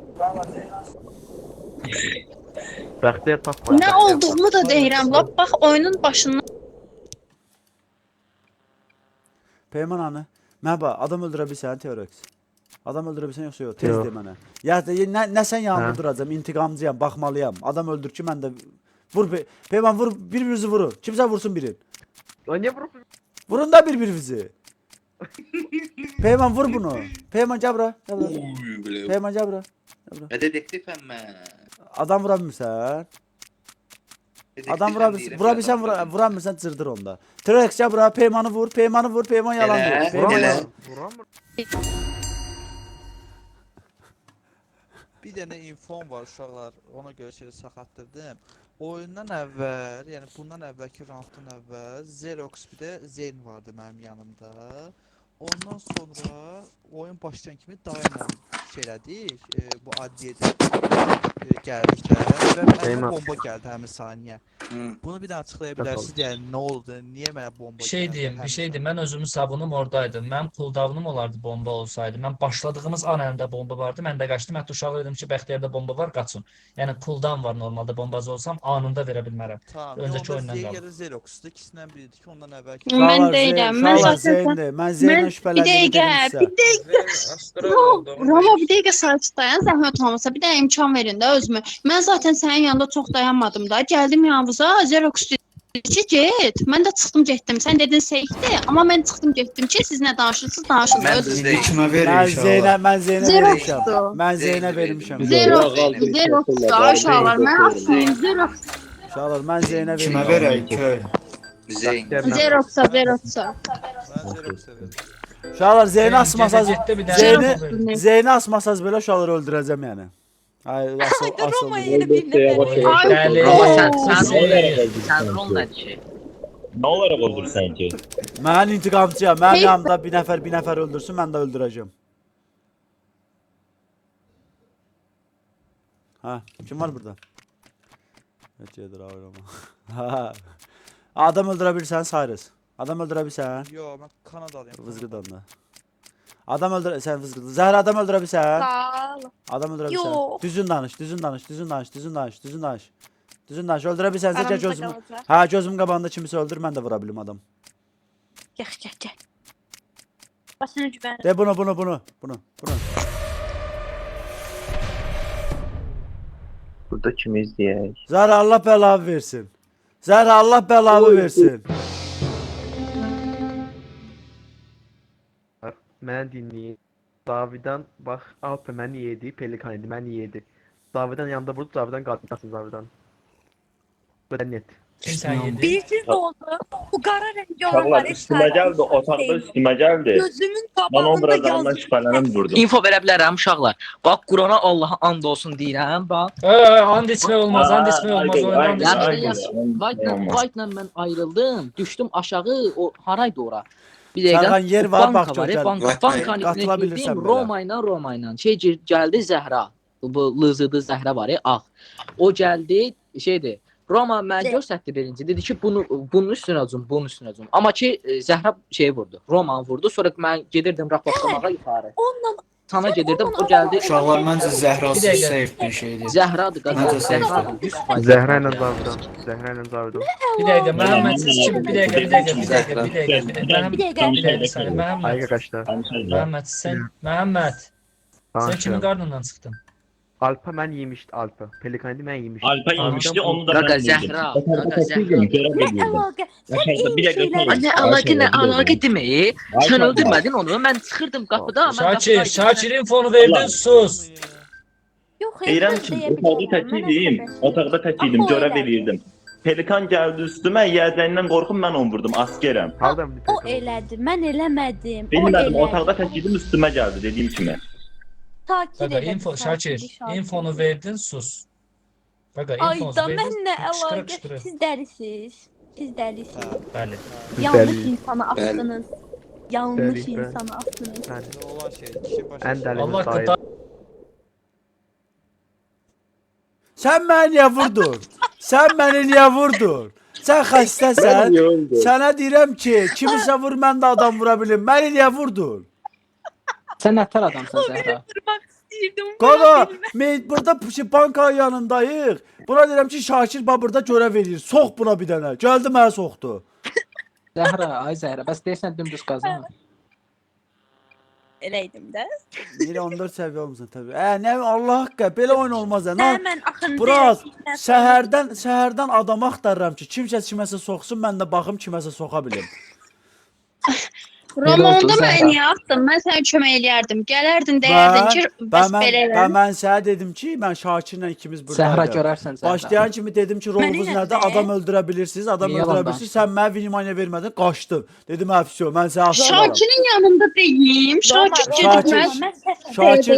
Bəxtiyar tap. Nə olduğumu da deyirəm. Lap bax oyunun başından Peyman hanı? Məhba, adam öldürə bilsən Teorex. Adam öldürə bilsən yoxsa yox? Tez Yox. de mənə. Ya nə sən yanımda Hə. duracam, intiqamcıyam, baxmalıyam. Adam öldür ki mən də vur Peyman vur, bir-birinizi vurun. Kimsə vursun birin. Lan niyə vurup? Vurun da bir-birinizi. Peyman vur bunu. Peyman gəl bura. Gəl bura. Peyman gəl bura. Dedektifəm mən. Adam vura bilmirsən? Adam vura bilsən, vura bilmirsən cırdır onda. Teorex gəl bura, Peymanı vur, Peyman yalan deyir. Peyman elə. yalan. Vuramır. Bir dənə infom var uşaqlar, ona görə şey saxlatdırdım. Oyundan əvvəl, yəni bundan əvvəlki raunddan əvvəl Xerox bir də Zeyn vardı mənim yanımda. Ondan sonra oyun başlayan kimi daima şeylədik, bu adliyyədə gəldikdə və mənə Peyman. bomba gəldi həmin saniyə. Bunu bir də açıqlaya bilərsiniz, yəni nə oldu, niyə mənə bomba Bir şey deyim, bir şey deyim. Mən özümün sabunum oradaydı. Mənim cooldownum olardı bomba olsaydı. Mən başladığımız an əlimdə bomba vardı. Mən də qaçdım. Hətta uşağa dedim ki, Bəxtiyarda bomba var, qaçın. Yəni cooldown var normalda bombacı olsam anında verə bilmərəm. Tamam, Öncəki onda oyundan Zeyn qaldı. ya da Xerox'du, ikisindən biridir ki, ondan əvvəlki. Mən deyirəm. Mən Uşaqlar zaten Zeyndir. Mən Zeynə bir şübhələndim dəqiqə, bir dəqiqə. Roma bir dəqiqə sakit dayan, zəhmət olmasa bir də imkan verin də özümə. Mən zaten sənin yanında çox dayanmadım da. Gəldim yanınıza, Xerox dedi ki, get. Mən də çıxdım getdim. Sən dedin seyfdir, amma mən çıxdım getdim ki, siz nə danışırsınız, danışın. Mən Öz- düzdəyim. Kimə verir Mən inşallah. Zeynə Xerox'du. vermişəm. Mən Zeynə vermişəm. Xerox'du, aşağılar. Mən asılayım, Xerox. Uşaqlar mən Zeynə Kimə vermişəm. verək köy? Zeyn. Xerox'a, Xerox'a. Mən Xerox'u verirəm. Uşaqlar Zeynə asmasaz, Gələcəkdə bir dənə Zeynə bomba verin. Zeynə asmasaz belə uşaqları öldürəcəm yəni. Ay, asıl Roma asıl. yeni bir nəfər. Bəli. Amma Sən rol nədir? Nə olaraq öldürsən ki? Mən intiqamçıyam. Mənim yanımda bir nəfər öldürsün, mən də öldürəcəm. Ha, kim var burada? Gedir oynama. Ha. Adam öldürə bilirsən Cyrus. Adam öldürə bilirsən? Yo, mən Kanadalıyam. Vızqıdan da. Adam öldürə sən vızqıdan. Zəhra adam öldürə bilirsən? Sağ ol. Adam öldürə bilirsən? Yox. Düzün danış. Düzün danış. Öldürə bilsənsə gəl Aramızda gözüm. qalacaq. Ha, gözüm qabağında kimisə öldür, mən də vura bilim adam. Gəl. Başını güvən. De bunu. Burada kimi izləyək? Zəhra Allah bəlavı versin. Mənə dinləyin. Davidan bax, Alpa məni yedi, Pelikan idi, məni yedi. Davidan yanında vurdu, Davidan qatlasın Davidan. Belə net. Kim sən yedi? Bir gün oldu. Bu qara rəngli Uşaqlar olanlar üstümə gəldi, otaqda üstümə gəldi. Gözümün Mən onun qabağında biraz yanına yazdı. şübhələnəm vurdum. İnfo verə bilərəm uşaqlar. Bax Qurana Allaha and olsun deyirəm. Bax. And içmək olmaz, and içmək olmaz. Oyundan Aynen, Yəni aynen. White-la mən ayrıldım, düşdüm aşağı, o haraydı ora? Bir dəqiqə. Sərxan yer var, bax var, gör. bankanın Qatıla içinə bilirsən girdim, belə. Roma ilə şey gəldi Zəhra. Bu lızıdı Zəhra var ya, ağ. O gəldi, şeydir. Roma mən göstərdi birinci. Dedi ki, bunun üstünə uzun. Amma ki Zəhra şey vurdu. Roman vurdu. Sonra mən gedirdim raportlamağa yuxarı. Onunla Sana gedirdim, o gəldi. Uşaqlar məncə Zəhrası Bir dəqiqə. safe bir şeydir. Zəhradır qazan. Məncə Zəhradır. 100%. Zəhra ilə Davidan. Bir dəqiqə, Məhəmməd siz kim? Bir dəqiqə. Ayqa qaçdı. Məhəmməd sən kimin qarnından çıxdın? Alpa mən yemişdi Alpa. Pelikanı mən yemişdim. Alpa yemişdi, onu da Qaqa mən yedim. Zəhra. Otaqda Qaqa təkiydim, Zəhra. görə bilirdim. əlaqə. Sən Bir dəqiqə eyni sonra. Nə əlaqə demək? Sən öldürmədin onu. Mən çıxırdım qapıda. Şakirin fonu verdin, sus. Yox, Deyirəm ki, otaqda təkiydim, otaqda təkiydim, görə bilirdim. Pelikan gəldi üstümə, yədəndən qorxum mən onu vurdum, askerəm. Hardan bir O elədi, mən eləmədim. Bilmədim, otaqda təkiydim, üstümə gəldi dediyim kimi. Qaqa, Şakir, infonu verdin, sus. Qaqa, infonu Ayda verdin, mənlə qışqıra əlaqə. qışqıra. Siz dəlisiniz. Bəli. Yanlış insana astınız. Yanlış Dəli, bəli. insana astınız. Ne olan şey, kişi başı. Ən dəlimiz Allah dayı. qıta. Sən məni niyə vurdun? Sən məni niyə vurdun? Sən xəstəsən. Sənə deyirəm ki, kimisə vur, mən də adam vura bilim. Məni niyə vurdun? Sən nətər adamsan Zəhra? Vurmaq istəyirdim. Qala, burada banka yanındayıq. Buna deyirəm ki, Şakir burada görev verir. Sox buna bir dənə. Gəldi mənə soxdu. Zəhra, ay Zəhra, bəs deyirsən dümdüz qazan. Eləydim də. Yine 14 səviyyə olmuşsun tabii. Nə Allah haqqı, belə oyun olmaz ya. Həmən axında. Buraz, səhərdən adam axtarıram ki, kimsə kiməsə soxsun, mən də baxım kiməsə soxa bilim. Romonda mən niyə atdım? Mən sənə kömək eləyərdim. Gələrdin deyərdin ki, bəs belə elə. Mən sənə dedim ki, mən Şakirlə ikimiz Zəhra buradayıq. görərsən Zəhra. Başlayan kimi dedim ki, rolunuz nədir? Adam öldürə bilirsiniz, adam Niyə öldürə lan bilirsiniz. Sən mənə vimaniya vermədin, qaçdın. Dedim, əfsyo, mən səni asılaram. Şakirin yanında deyim. Şakir gedib Şakir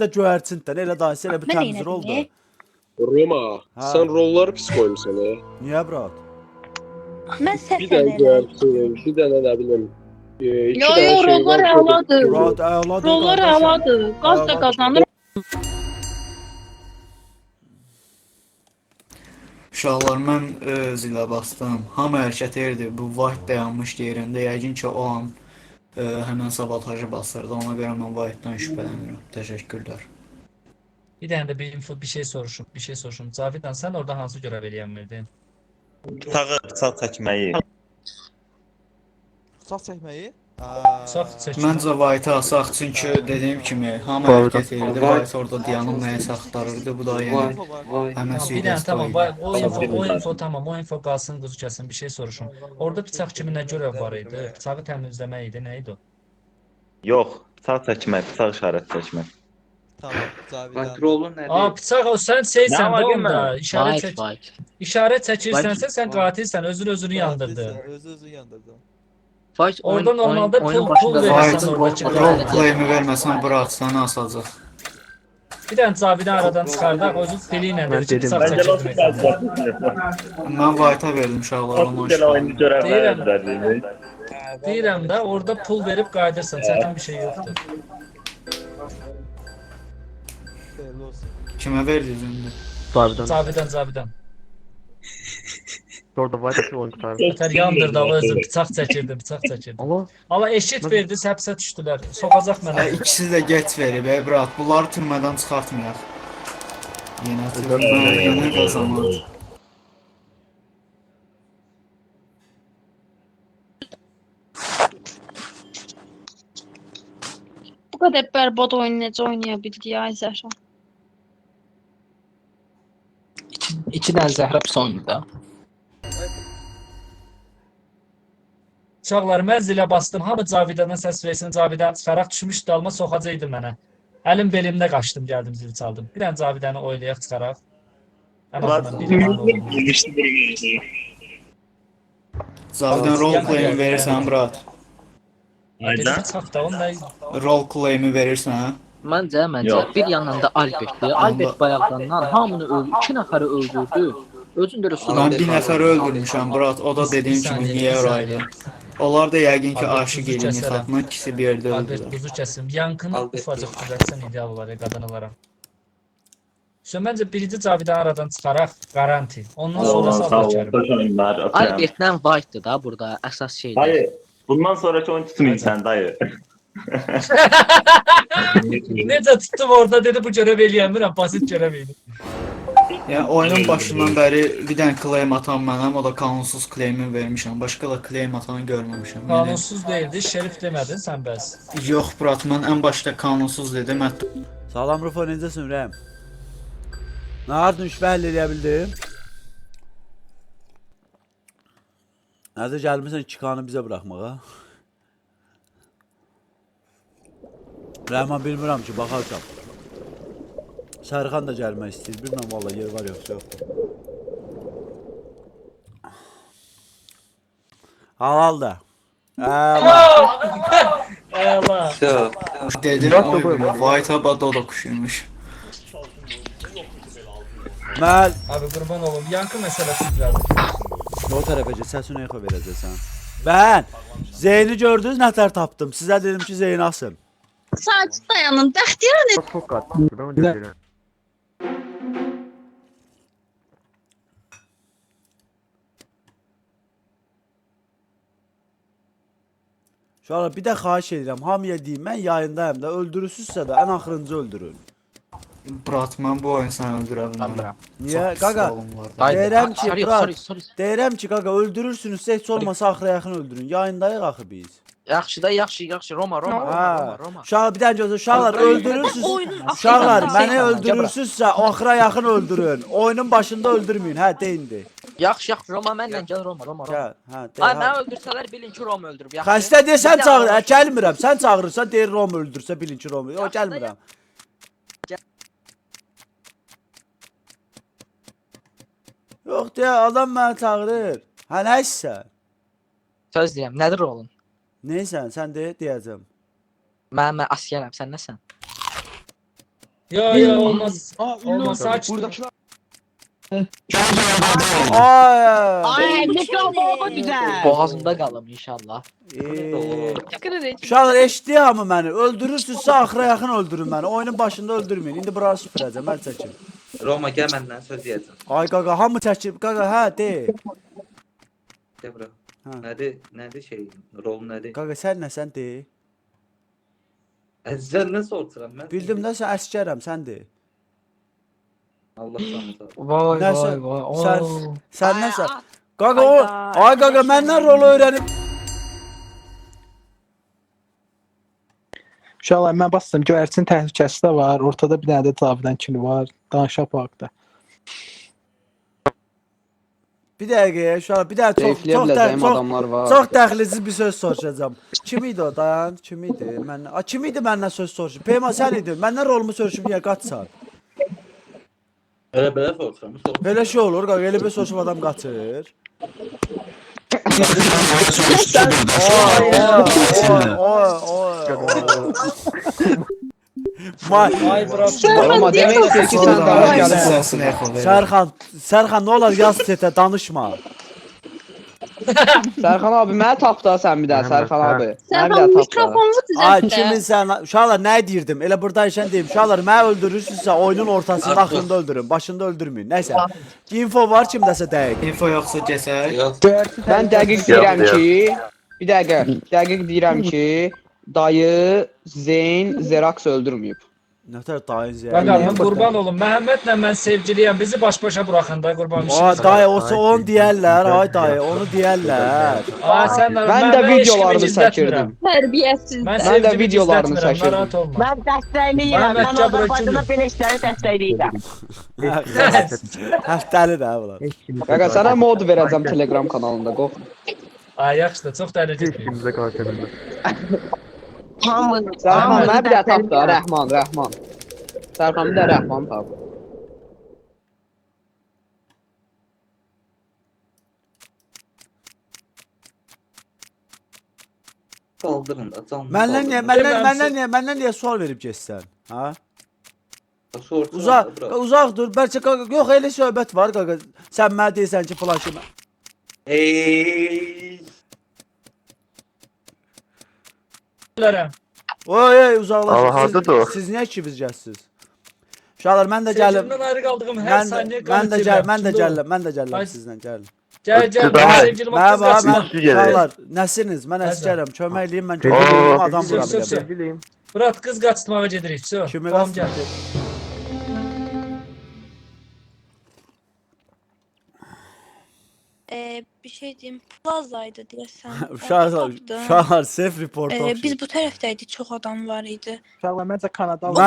də göyərçin də. Elə dayısı, elə bir təmizir oldu. Roma, sən rolları pis qoymusan ha. Niyə, brat? Mən Bir səhv dənə elədim. göyərçin, bir dənə nə bilim. Yo, rollar əladır. Brat, əladır. Rollar əladır. Qaz da qazanır. Uşaqlar, mən zilə bastım. Hamı hərəkət edirdi. Bu White dayanmış yerində. Yəqin ki, o an həmən sabotajı basırdı. Ona görə mən White-dan şübhələnirəm. Təşəkkürlər. Bir dənə də bir şey soruşum. Cavidan, sən orada hansı görev eləyənmirdin? Sağ çəkməyi. Sağ çəkməyi? Sağ çəkməyi. Məncə White asaq, çünki dediyim kimi hamı hərəkət edirdi. White orada dayanıb nəyəsə axtarırdı. Bu da yəni həmən Bir suidə dənə tamam, o info tamam, o info qalsın, quzu kəsin, bir şey soruşum. Orada bıçaq kimi nə görev var idi? Bıçağı təmizləmək idi, nə idi o? Yox, sağ çəkmək, sağ işarət çəkmək. Tamam, Cavidan. Kontrolun nədir? Bıçaq o, sən şeysən Nə də var onda, işarət çəkirsənsə sən qatilsən, özünü yandırdı. Özünü yandırdı. Orada normalde pul verirsən White oradakı. role-play'imi verməsən bırak, səni asacaq. Bir dənə Cavidan aradan çıxardaq, özü dili ilə dedi ki, bıçaq çəkirdim ekranda. Mən White-a verdim uşaqlar, onu Deyirəm də, orada pul verib qayıdırsan, çətin bir şey yoxdur. Xeyirli olsun. Kimə verdiniz indi? Cavidan. Orada White-a oyun tutar. Ötər yandırdı, o özü bıçaq çəkirdi. Allah eşit verdi, həbsə düşdülər. Sokacaq mənə. İkisi də geç verib, brat. Bunları türmədən çıxartmayaq. Yenə qazanır. Bu qədər bərbad oyunu necə oynaya bildi ya Zəhra? İki dənə Zəhra pis oyundu da. Uşaqlar, mən zilə bastım, hamı Cavidandan səs versin, Cavidan çıxaraq düşmüş dalma soxacaqdı mənə. Əlim belimdə qaçdım, gəldim zil çaldım. Bir dənə Cavidanı oylayaq çıxaraq. Cavidan role-play'imi verirsən, brat. Bıçaq da onda Role-play'imi verirsən. Məncə bir yanında Albertdir. Albert bayaqdandan hamını iki nəfəri öldürdü. Özündə də Mən bir nəfəri öldürmüşəm, brat. O da dediyim kimi niyə oraydı. Onlar da yəqin ki, aşıq elini satma, ikisi bir yerdə Albert öldürdü. buzu kəsim. Yankını ufacıq düzəltsən ideal olar ya qadın olaraq. Məncə birinci Cavidan aradan çıxaraq garanti. Ondan sonra sabah kərim. Albertlə White-dır da burada əsas şeydir. Dayı, bundan sonraki oyun tutmayın dayı. Necə tuttum orada dedi bu görev eləyəmirəm, basit görev idi. Yəni oyunun başından bəri bir dənə claim atan mənəm, o da qanunsuz claim'i vermişəm. Başqa da claim atanı görməmişəm. Qanunsuz değildi, şerif demədin sən bəs. Yox, brat, mən ən başda qanunsuz dedim. Salam Rufo, necəsin Rəm? Nə ardın şübhə həll eləyə bildim? Nədə gəlmirsən 2K-nı bizə buraxmağa? Rəhman bilmirəm ki, baxacam. Sərxan da gəlmək istəyir. Bilməm valla yer var yoxsa yoxdur. Halal da. Əla. Dedim, White-a Badoda kuşuymuş. Məl. Abi qurban olum, yankı məsələsi düzəldi. O tərəfə get, səsini echo verəcəksən. Ben Zeyn'i gördünüz, nətər tapdım. Sizə dedim ki, Zeyn asın. Saat dayanın, bəxtiyar ne? Çok qaçdı, ben onu deyirəm. Uşaqlar bir də xahiş edirəm, hamıya deyim, mən yayındayım da, öldürürsünüzsə də ən axırıncı öldürün. Brat, mən bu oyun səni öldürə bilmərəm. Niyə? Çox Qaqa, pis var. deyirəm ki, Sorry, Brat, sorry, sorry. deyirəm ki, qaqa, öldürürsünüzsə heç olmasa axıra yaxın öldürün. Yayındayıq axı biz. Yaxşı da, yaxşı. Roma. Ha. Uşaqlar bir dənə gözlə, uşaqlar öldürürsünüz. Oyunun Uşaqlar axırında məni şey- öldürürsünüzsə axıra yaxın öldürün. Oyunun başında öldürməyin. Hə, deyindi. Yaxşı, Roma mənlə gəl Roma. Gəl. Hə, Ay, deyir. məni öldürsələr bilin ki, Roma öldürüb. Yaxşı. Xəstə desən Bir də çağır, Roma- gəlmirəm. Sən çağırırsan, deyir Rom öldürsə bilin ki, Rom. O Yaxşı da, gəlmirəm. Yox deyə adam məni çağırır. Hə nəsə? Söz deyirəm, nədir rolun? Neysən, sən de deyəcəm. Mən askerim, sən nəsən? Yo, olmaz. Olmaz, sakin. Ay. mikrofonu güzel. Boğazımda qalım inşallah. Uşaqlar eşitdi hamı məni. Öldürürsünüzsə axıra yaxın öldürün məni. Oyunun başında öldürməyin. İndi bura süpürəcəm, mən çəkim. Roma gəl məndən söz deyəcəm. Ay qaqa, hamı çəkib. Qaqa, hə, de. Gəl bura. Ha. Nədir şey, rol nədir? Qaqa, sən nəsən de. Əzizlər nə soruşuram mən? Bildim də sən əskərəm, sən de. Allah sanır. Vay, Nəsə, vay, vay. Sən nəsən? Qaqa, o, ay qaqa, məndən rolu öyrənib. Uşaqlar mən bastım göyərçin təhlükəsi də var. Ortada bir dənə də Cavidan kili var. Danışa parkda. Bir dəqiqə, uşaqlar, bir dənə çox dəxilsiz bir söz soruşacağam. Kim idi o? Dayan, kim idi? Kim idi məndən söz soruşub? Peyma sən idin. Məndən rolumu soruşub niyə qaçsan? Belə soruşuram. Belə şey olur, qaqa, elə bir soruşub adam qaçır. Ay bırak. Roma demək istəyir ki, sən danış gəlirsən. Sərxan, nə olar yaz chatə, danışma. Sərxan abi, mənə tap da sən bir daha, Sərxan abi. Sərxan mikrofonunu Ay düzəlt. kimin sən? Uşaqlar nə deyirdim? Elə burada işən deyim. Uşaqlar məni öldürürsünüzsə oyunun ortasında axırında öldürün, başında öldürməyin. Nəysə. Info var kimdəsə dəqiq. Info yoxsa keçək. Mən dəqiq deyirəm ki, bir dəqiqə, dəqiq deyirəm ki, dayı Zeyn Zerax öldürməyib. Nətər dayın Qaqa, zəyir. mən qurban olum. Məhəmmədlə mən sevgiliyəm. Bizi baş-başa buraxın da qurban Ay işimiz var. dayı, olsa onu deyərlər. Ay dayı, onu deyərlər. Ay sən Mən də videolarını çəkirdim. Tərbiyəsiz. Mən Mən də sevgilimi videolarını gizlətmirəm, çəkirdim. narahat olma. Ben dəstəkləyirəm. Məhəmməd Mən Cabra Azərbaycanda kimdir? belə işləri dəstəkləyirəm. Həftəli də bunlar. Qaqa, sənə mod verəcəm Telegram kanalında, qox. Ay yaxşı da, çox dərəcə etməyim. Sərxan, mənə bir daha tap da, Rəhman. Sərxan, bir də Rəhman tap. Qaldırın da, canlı. Məndən niyə sual verib getsən? Ha? Uzaq dur. Bəlkə qaqa, yox elə söhbət var qaqa. Sən mənə deyirsən ki, flaşım. Oy, uzaqlaşın. Siz niyə ikivizcəsiz? Uşaqlar, mən də gəlib. Sevgilimdən ayrı qaldığım hər saniyə qan itirəm. Mən də gəlirəm sizlə, gəlin. Gəl, sevgilim o qız qaçma. Uşaqlar, nəsiniz? Mən əskərəm, kömək eləyin, mən kömək adam vura biləm. Bırak, qız qaçmağa gedirik. Kimi Tamam, qaçma? gəl. Bir şey diyeyim. Plazaydı deyəsən. Uşaqlar, self report olsun. Biz bu tərəfdəydik, çox adam var idi. Uşaqlar məncə Kanadalı.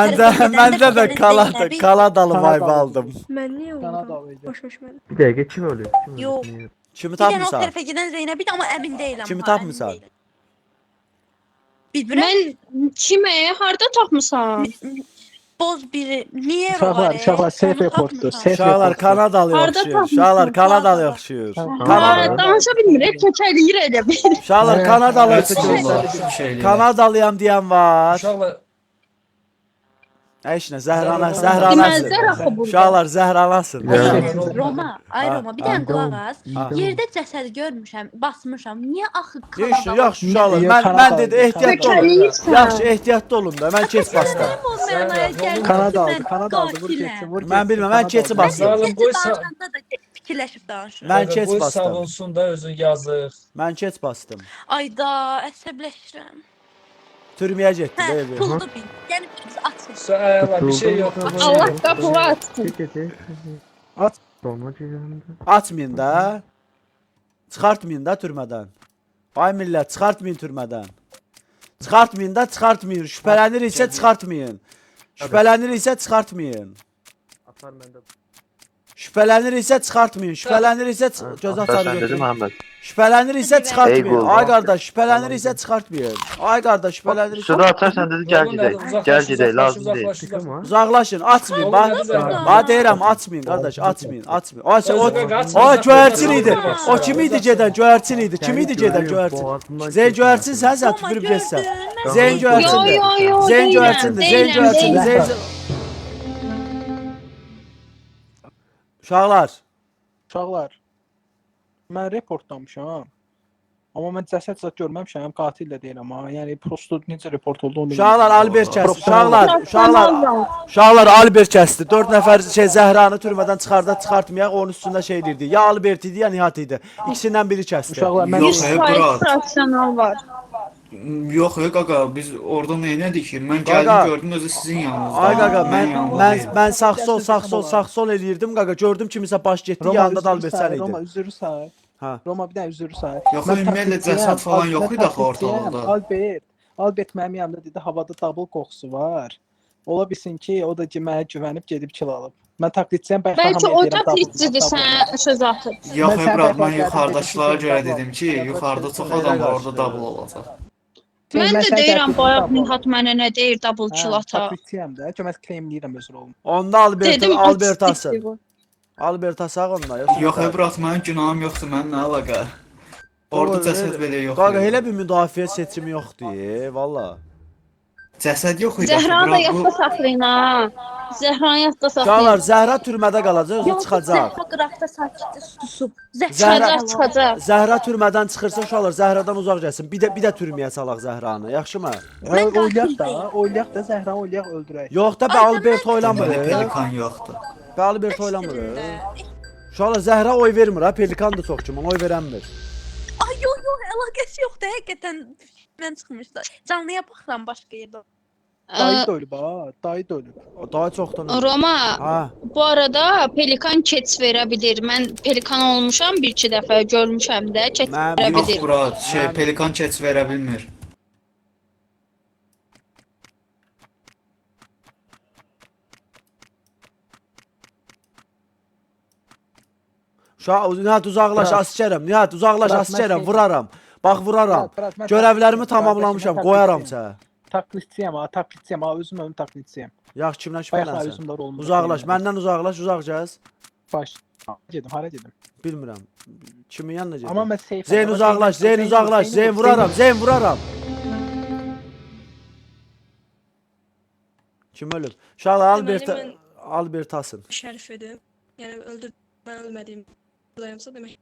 Məndə də Kanadalı vibe aldım. Mən niyə Kanadalı idi. Boş mən. Bir dəqiqə kim ölüb? Yox. Kimi Bir dənə o tapmısan? tərəfə gedən Zeynəb idi, amma əmin deyiləm. Kimi tapmısan? Bilmirəm. Mən kimi, harda tapmısan? Boz biri. Niyə Uşaqlar self reportdur. Uşaqlar Kanadalı yaxşıyır. Uşaqlar Kanadalı yaxşıyır. Danışa bilmir, kökəliyir elə bir. Uşaqlar Kanadalı Kanadalıyam deyən var. Uşaqlar, Əşnə, Zəhranasın. Uşaqlar Zəhranasın. Roma, ay Roma, bir dənə qulaq as. Yerdə cəsəd görmüşəm, basmışam. Niyə axı Yaxşı, yaxşı uşaqlar. Mən dedi ehtiyatlı olun. Yaxşı, ehtiyatlı olun da. Mən keç bastım. Kanadalı vur keçsin, vur. Mən bilməm, mən keçi bastım. Zalım qoy fikirləşib danışırıq. Mən Qaqa, keç qoy bastım. savunsun da özün yazıq. Mən keç bastım. Ayda əsəbləşirəm. Türməyə getdi Hə, də. puldu bil. Yəni biz açın. Ayağlar bir şey yoxdur. bir şey Allah yoxdur. qapını açsın. At. Açmayın da. Çıxartmayın da türmədən. Ay millət, çıxartmayın türmədən. Çıxartmayın da, çıxartmayın. Şübhələnir isə çıxartmayın. Şübhələnir isə çıxartmayın. Şübhələnir isə çıxartmayın. Şübhələnir isə göz açar Sen dedi götürün. Muhammed. Şübhələnir isə çıxartmayın. Ey qul. Ay qardaş, şübhələnir isə çıxartmayın. Ay qardaş, şübhələnir isə. Şurada açarsan dedi gel gidelim. Gel gidelim lazım değil. Uzaqlaşın, açmayın. Bax, Uzaqlaşın. bax deyirəm, açmayın qardaş, açmayın, açmayın. O göyərçin idi. O kim idi gedən? Göyərçin idi. Kim idi gedən göyərçin? Zeyn göyərçin sən tüpürüb getsən. Zeyn Yo, göyərçindir. yo, yo, Zeyn deyirəm, göyərçindir. Zeyn deyirəm, göyərçindir. deyirəm. Zeyn. Uşaqlar, Uşaqlar. Mən reportlamışam. Amma mən cəsəd zət görməmişəm, qatil də deyirəm ha. Yəni prosto necə report oldu onu uşaqlar Albert kəsdi. Uşaqlar Albert kəsdi. 4 nəfər Zəhranı türmədən çıxartmayaq, onun üstündə şey deyirdi. Ya Albert idi, ya Nihat idi. İkisindən biri kəsdi. Uşaqlar mən 100% professional var. Yox, qaqa, biz orada nə elədik ki? Mən Qaqa. gəldim gördüm özü sizin yanınızda. Ay qaqa, yanımda deyil. mən sağ sol eləyirdim qaqa. Gördüm kimisə baş getdi, yanında da Albert sən Roma idi. üzürü say. Ha. Roma bir dənə üzürü say. Yox, Mən ümumiyyətlə taklitçiyəm, cəsəd falan yox mən idi axı taklitçiyəm. ortalıqda. Albert mənim yanımda dedi havada double qoxusu var. Ola bilsin ki, o da mənə güvənib gedib kill alıb. Mən taklitçiyəm, Bəlkə o taklitçidir sən söz atıb. Yox, Mən sən Ebrat, mən bəxtlər yuxarıdakılara dedim ki, görə double. dedim ki, yuxarıda çox adam var, orada double olacaq. Mən də deyirəm bayaq Nihat mənə nə deyir double kill ata. Taklitçiyəm də, ki mən claimləyirəm özür olum. Onda Dedim Albert artistikdir asın. bu. Albert asaq onda. Yox, Ebrat, mənim günahım yoxdur, mənim nə əlaqə? Orada cəsəd belə yox. Qaqa elə bir müdafiə seçimi yoxdur, valla. Cəsəd yox idi. Zəhranı da yadda saxlayın ha. Zəhranı yadda saxlayın. Uşaqlar Zəhra türmədə qalacaq, o çıxacaq. Zəhra qıraqda sakitcə susub. Çıxacaq. Zəhra türmədən çıxırsa uşaqlar Zəhradan uzaq gəlsin. Bir də türməyə salaq Zəhranı. Yaxşımı? Oynayaq da Zəhranı oynayaq öldürək. Yox da bə Albert oylamır. Pelikan yoxdur. Bə Albert oylamır. Uşaqlar Zəhra oy vermir ha, Pelikan da çox kim, oy verənmir. Ay yox, əlaqəsi yoxdur. Həqiqətən mən çıxmışlar. Canlıya baxıram başqa yerdə. Dayı da ölüb ha, dayı da ölüb. O daha çoxdan ölüb. Roma, Ha. bu arada Pelikan keç verə bilir. Mən Pelikan olmuşam bir-iki dəfə görmüşəm də, keç verə Yox, bilir. Murat, Pelikan keç verə bilmir. Nihat uzaqlaş, askerəm. Nihat uzaqlaş, askerəm. Vuraram. Bax vuraram. Görevlərimi tamamlamışam, qoyaram sənə. Taklitçiyəm ha, taklitçiyəm ha, özüm önüm taklitçiyəm. Yaxşı, kimdən Bayaqlar şübhələnsən? özümdə olmur. Uzaqlaş, məndən uzaqlaş, uzaq gəz. Baş. Gedim, hara gedim? Bilmirəm. Kimin yanına gedim? Amma mən safe. Zeyn uzaqlaş, Zeyn uzaqlaş, Zeyn vuraram, Zeyn vuraram. Kim ölüb? Uşaqlar Albert asın. Şərif edim. Yəni mən ölmədiyim bulayımsa demək.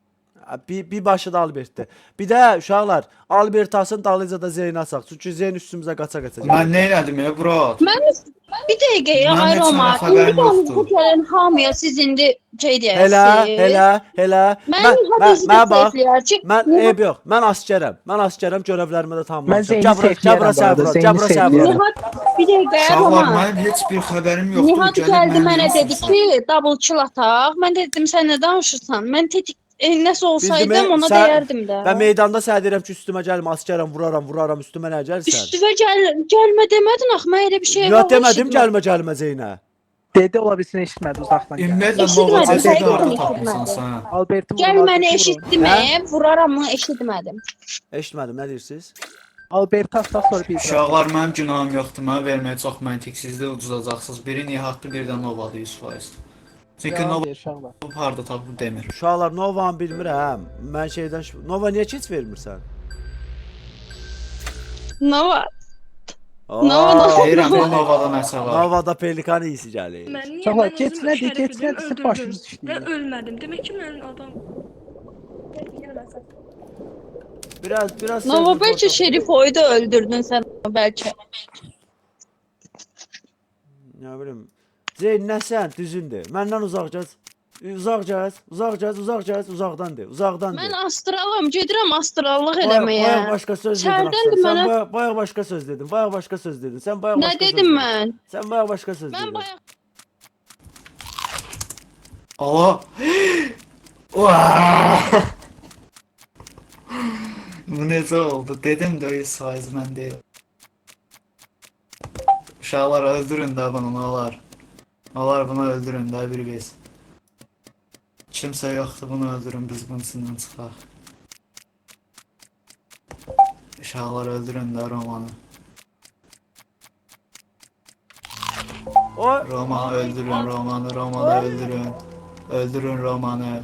Bir başı da Albert'dir. Bir də uşaqlar Albert asın, dalınca da Zeyn asaq. Çünki Zeyn üstümüzə qaça-qaça gəlir. Mən nə elədim ya, Murat? Mən bir dəqiqə ya, Mən ay heç Roma. mənə xəbərim İndi yoxdur. bu gələn hamıya siz indi şey deyəsiniz. Hələ. Mən Mən bax. ki, Mən yox, mən askerəm, görevlərimi də Mən tamamlamışam. Zeyni Gəbra sevdiyərəm bu arada, Zeyni sevdiyərəm. Nihat bir dəqiqə Uşaqlar, Roma. mənim heç bir xəbərim yoxdur. Nihat gəldi mənə dedi ki, double kill ataq. Mən də dedim sən nə danışırsan? Mən tetik nəsə olsaydım ona deyərdim də. Mən meydanda sənə deyirəm ki, üstümə gəlmə, askerəm, vuraram, üstümə nə gəlirsən? Üstüvə gəlmə demədin axı, mən elə bir şey Yox demədim, gəlmə Zeynə. Dedi ola bilsin eşitmədi uzaqdan. Ümumiyyətlə Eşitmədim, Nova cəsədi həqiqətən harda eşitmədim. tapmısan sən? Alberti Gəl məni eşitdimi? Vuraramı eşitmədim. Eşitmədim, nə deyirsiniz? Alberti asla sonra bir. Uşaqlar, mənim günahım yoxdur. Mənə verməyə çox məntiqsizdir, uduzacaqsınız. Biri Nihatlı, bir də Novadır 100%. Çünki Nova harda tapıb demir. Uşaqlar Novanı bilmirəm. Mən şeydən Nova niyə keç vermirsən? Nova. Deyirəm, Novada nəsə var. Novada Pelikan iyisi gəlir. Mən niyə Uşaqlar, mən özüm keçmədi, şərif edim, keçmədi, başınız öldürdüm. işləyir. Və ölmədim. Demək ki, mən adam... Biraz Nova bəlkə Şerif oydu öldürdün sən bəlkə. Nə bilim. Zeyn nəsən, düzündür. Məndən uzaq gəz. Uzaq gəz, uzaqdan de, uzaqdan de. Mən astralım, gedirəm astrallıq Bayaq eləməyə. başqa söz dedin. Şəhərdəndir Sən mənə. bayaq başqa söz dedin. Bayaq başqa söz dedin. Sən bayaq Nə başqa söz dedim dedin. mən? Sən bayaq başqa söz Mən dedin. bayaq Allah. Vaa! Bu necə oldu? Dedim də o size mən deyil. Uşaqlar öldürün də bunu, nə olar? Olar bunu öldürün də bir biz. Kimsə yoxdur, bunu öldürün, biz bunun içindən çıxaq. Uşaqlar öldürün də Romanı. Romanı öldürün, Romanı öldürün. Öldürün Romanı.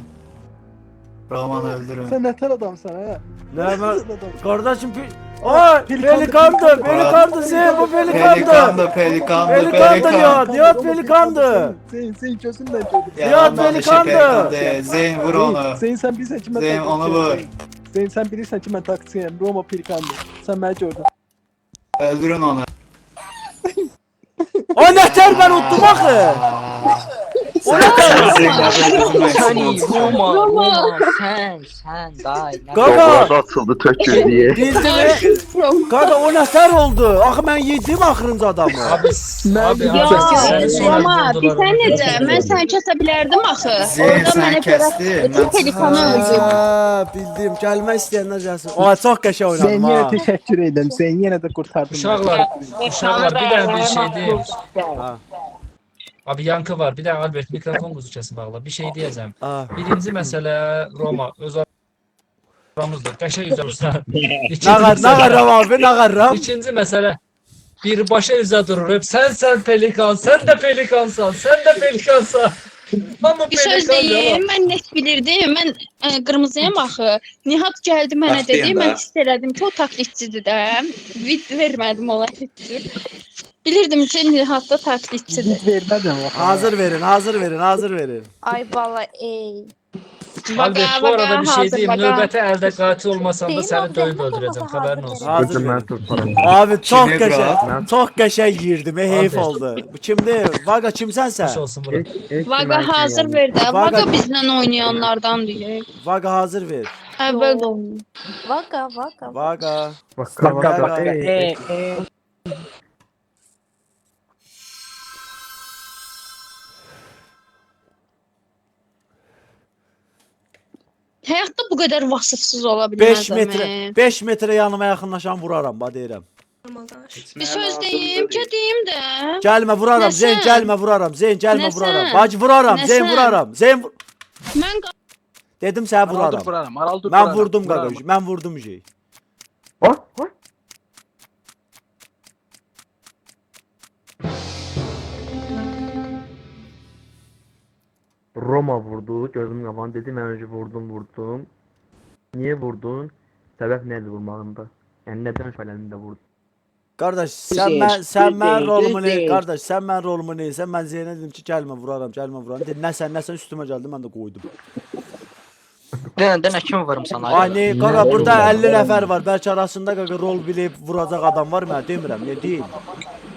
Romanı öldürün. Sən nətər adamsan hə? Nə mən qardaşım Ay, pelikandı, sen bu pelikandı. Pelikandı, Nihat pelikandı. Sen gözünlə gördün. Nihat pelikandı. Zeyn vur onu. Zeyn sən bilirsən ki mən Zeyn onu vur. Zeyn sən bilirsən ki mən taksiyəm. Roma pelikandı. Sən məni gördün. Öldürün onu. O nətər mən utdum axı. O nətər. Roma, sen day. Qaqa. Açıldı tökür diye. Bildin Qaqa o nətər oldu? Axı mən yedim axırıncı adamı. Roma, bilsən necə? Mən səni kəsə bilərdim axı. Zeyn sən kəsdin. Pelikanı öldürdüm. Bildim. Gəlmək istəyənlər gəlsin. Ay çox qəşəng oynadım Zeyn ha. yenə təşəkkür edirəm. Zeyn yenə də qurtardın. Uşaqlar bir dənə bir şey deyim. Abi yankı var. Bir de Albert mikrofon kuzu kesin bağla. Bir şey diyeceğim. Birinci mesele Roma. Öz aramızda. Qəşəng üzərsən. Nağarram abi, nağarram. İkinci mesele. Birbaşa üzə durur. Hep sen pelikan. Sen de pelikansan. Sen de pelikansan. Ama Bir söz deyim, mən net bilirdim. Mən qırmızıyam axı. Nihat gəldi mənə dedi, mən hiss elədim ki, o taklitçidir də. Vid vermədim ona heç. Bilirdim ki, Nihat da taklitçidir. Vermədim. Hazır verin. Ay bala ey. Albert bu arada bir şey diyeyim. Növbəti əldə qatil olmasan da səni döyüb öldürəcəm. Xəbərin olsun. Hazır verin. Abi çok qəşəng. Çox qəşəng girdim. Heyf oldu. Bu kimdir? Vaqa kimsənsə? Xoş olsun bura. Vaqa hazır ver də. Vaqa bizlə oynayanlardan deyək. Vaqa hazır ver. Əvvəl Vaqa. Həyatda bu qədər vasıfsız ola 5 bilməzəm. metre 5 metre yanıma yaxınlaşan vuraram, bax deyirəm. Bir söz deyim, deyim də. Gəlmə vuraram, Nəsən? Zeyn gəlmə vuraram, Zeyn gəlmə Nəsən? vuraram. Bacı vuraram, Zeyn Nəsən? vuraram. Zeyn Mən dedim sənə vuraram. Mən vurdum qaqaş, mən vurdum şey. Roma vurdu, gözüm qapan dedi, mən önce vurdum. Niye vurdun? Səbəb nədir vurmağında? Yəni nədən şübhələndin də vurdun? Qardaş, Düz sən mən deyil, rolumu düz ne? deyil. Qardaş, sən mən rolumu neysən? Mən Zeynə dedim ki, gəlmə vuraram. Dedi, nə sən üstümə gəldi, mən də qoydum. Nə kimi vurum sana? Ay ne, qaqa burada 50 nəfər var. Bəlkə arasında qaqa rol bilib vuracaq adam var, mən demirəm, ne deyil.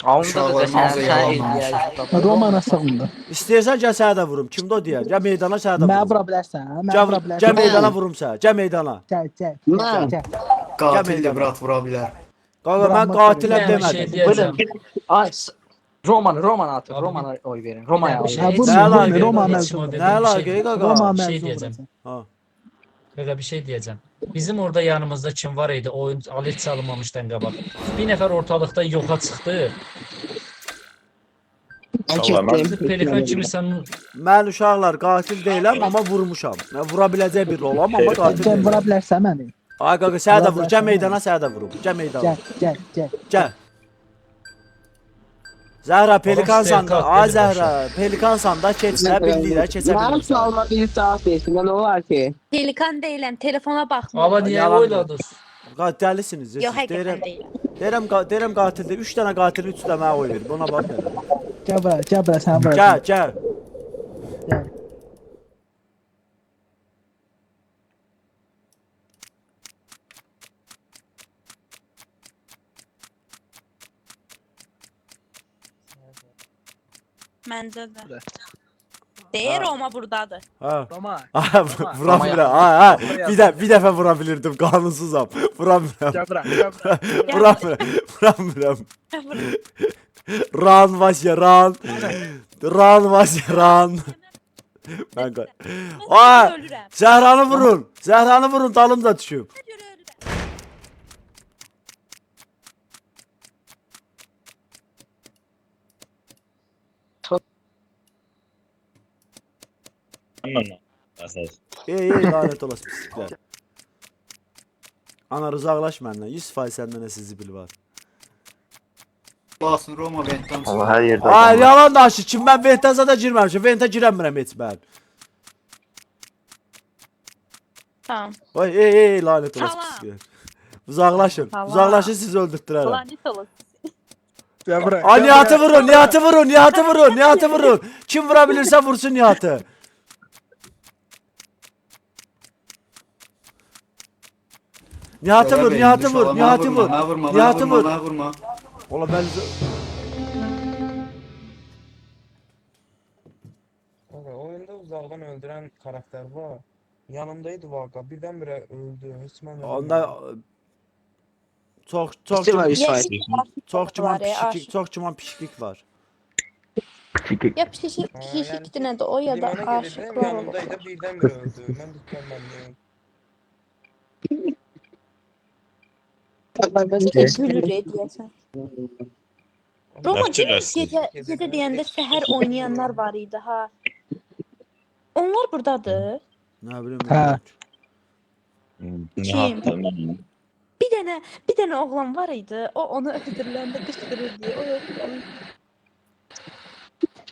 Onda da sən Romana sağında. İstəyirsən gəl sənə də vurum. Kimdə o deyər? Gəl meydana sənə də Mən vurum. vura bilərsən, mən vura bilərsən. Gəl meydana vurum sənə. Gəl meydana. Gəl. Qatil də brat vura bilər. Qaqa mən qatiləm Bir şey demədim. diyeceğim. Ay, Roman atın. Romana oy verin. Romaya oy verin. Nə əlaqə? Roma Hiç mövzu. o dedim, Nə bir əlaqə şey- qaqa? Roma Bir şey mövzu. diyeceğim. Ha. Qaqa bir şey diyeceğim. Bizim orada yanımızda kim var idi? Oyun alet çalınmamışdan qabaq. Bir nəfər ortalıqda yoxa çıxdı. Pelikan kimi sən Mən uşaqlar qatil deyiləm, amma vurmuşam. Mən vura biləcək bir rolam, amma qatil Gəl vura deyiləm. bilərsən məni. Ay qaqa sənə də vur. Gəl meydana sənə də vurum. Gəl meydana. Gəl. Gəl. Zəhra pelikansan da. Orası Ay deyil, Zəhra, pelikansan da keç də bildiyə keçə Mənim bilirsən. sualıma bir cavab versin. Nə olar ki? Pelikan deyiləm, telefona baxma. ala niyə Yalan oyladınız? Dəlisiniz. Yox, həqiqətən deyiləm. Deyirəm qatildə 3 dənə qatilin 3 də mənə oy verir. Buna bax nə. Gəl bura, sən vura. Gəl. Məncə də. Deyir Roma burdadır. Ha. Roma. Ha, Roma. vuramıyorum. Ha, bir dəfə vura bilirdim. Qanunsuzam. Vuramıyorum. Gel bırak, gel bırak. Vuramıyorum. Ran Vasya ran. Ran Vasya ran. Ben koy. Aa, Zəhranı vurun. Zəhranı vurun, dalımda düşüb. Ey lanet olası pislikler. Ana rızaqlaş məndən. 100% səndə nə zibil var. Basın Roma Vent'ten Allah hər yerdə. Ay yalan danışır. Kim mən Ventaz'a da girməmişəm. Vent'a girəmirəm heç mən. Tamam. Oy ey lanet olası pislikler. Uzaqlaşın. Tamam. Uzaqlaşın sizi öldürtdürərəm. Lanet olası. Gel bırak. Ay Nihat'ı vurun, Nihat'ı vurun, Nihat'ı vurun, Nihat'ı vurun. Kim vurabilirse vursun Nihat'ı. Nihat'ı vur, Nihat'ı vur, Nihat'ı vur. Nihat'ı vur. Vurma. Ola ben... Oyunda uzaqdan öldürən karakter var. Yanımdaydı vaka. Birdən-birə öldü. Heç mən Onda... Çok cuman pişiklik var. Ya pişiklikdir nədir o ya da aşıqlar olur. Yanımdaydı birdən-birə öldü. Mən də tutmam. Gülür deyəsən. Roma gecə deyəndə səhər oynayanlar var idi ha. Onlar buradadır. Ne bileyim. Ha. Kim? Bir dənə oğlan var idi. O onu öldürüləndə qışqırırdı. O yox.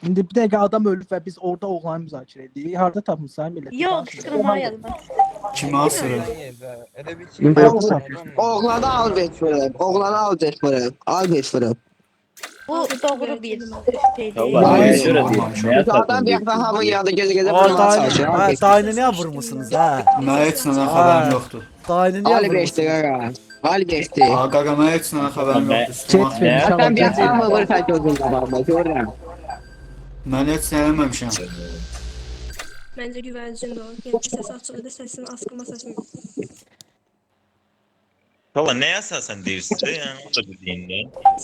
Şimdi bir dakika adam ölüp ve biz orada oğlanı müzakere ediyoruz. Harda tapmışsan millet. Yox, qışqırmağa yazma. Kimi asırır? Oğlanı al bekliyorum. Oğlanı al bekliyorum. Al bekliyorum. Bu doğru bir şeydir. Adam bir daha hamı yanında gece Dayını niye vurmuşsunuz ha? Mən heç nədən xəbərim yoxdur. Dayını niye Ali vurmuşsunuz? geçti gaga. Ali geçti. Aa, qaqa, mən heç nədən xəbərim yoxdur. Sen bir daha mı vur kaç oldun babamla gördüm. Mən heç nə eləməmişəm. Məncə güvəncin o. Yəni səs açıq idi, səsin asqırma səsini. Valla neye əsasən deyirsiniz də, yəni o da bildiğinde.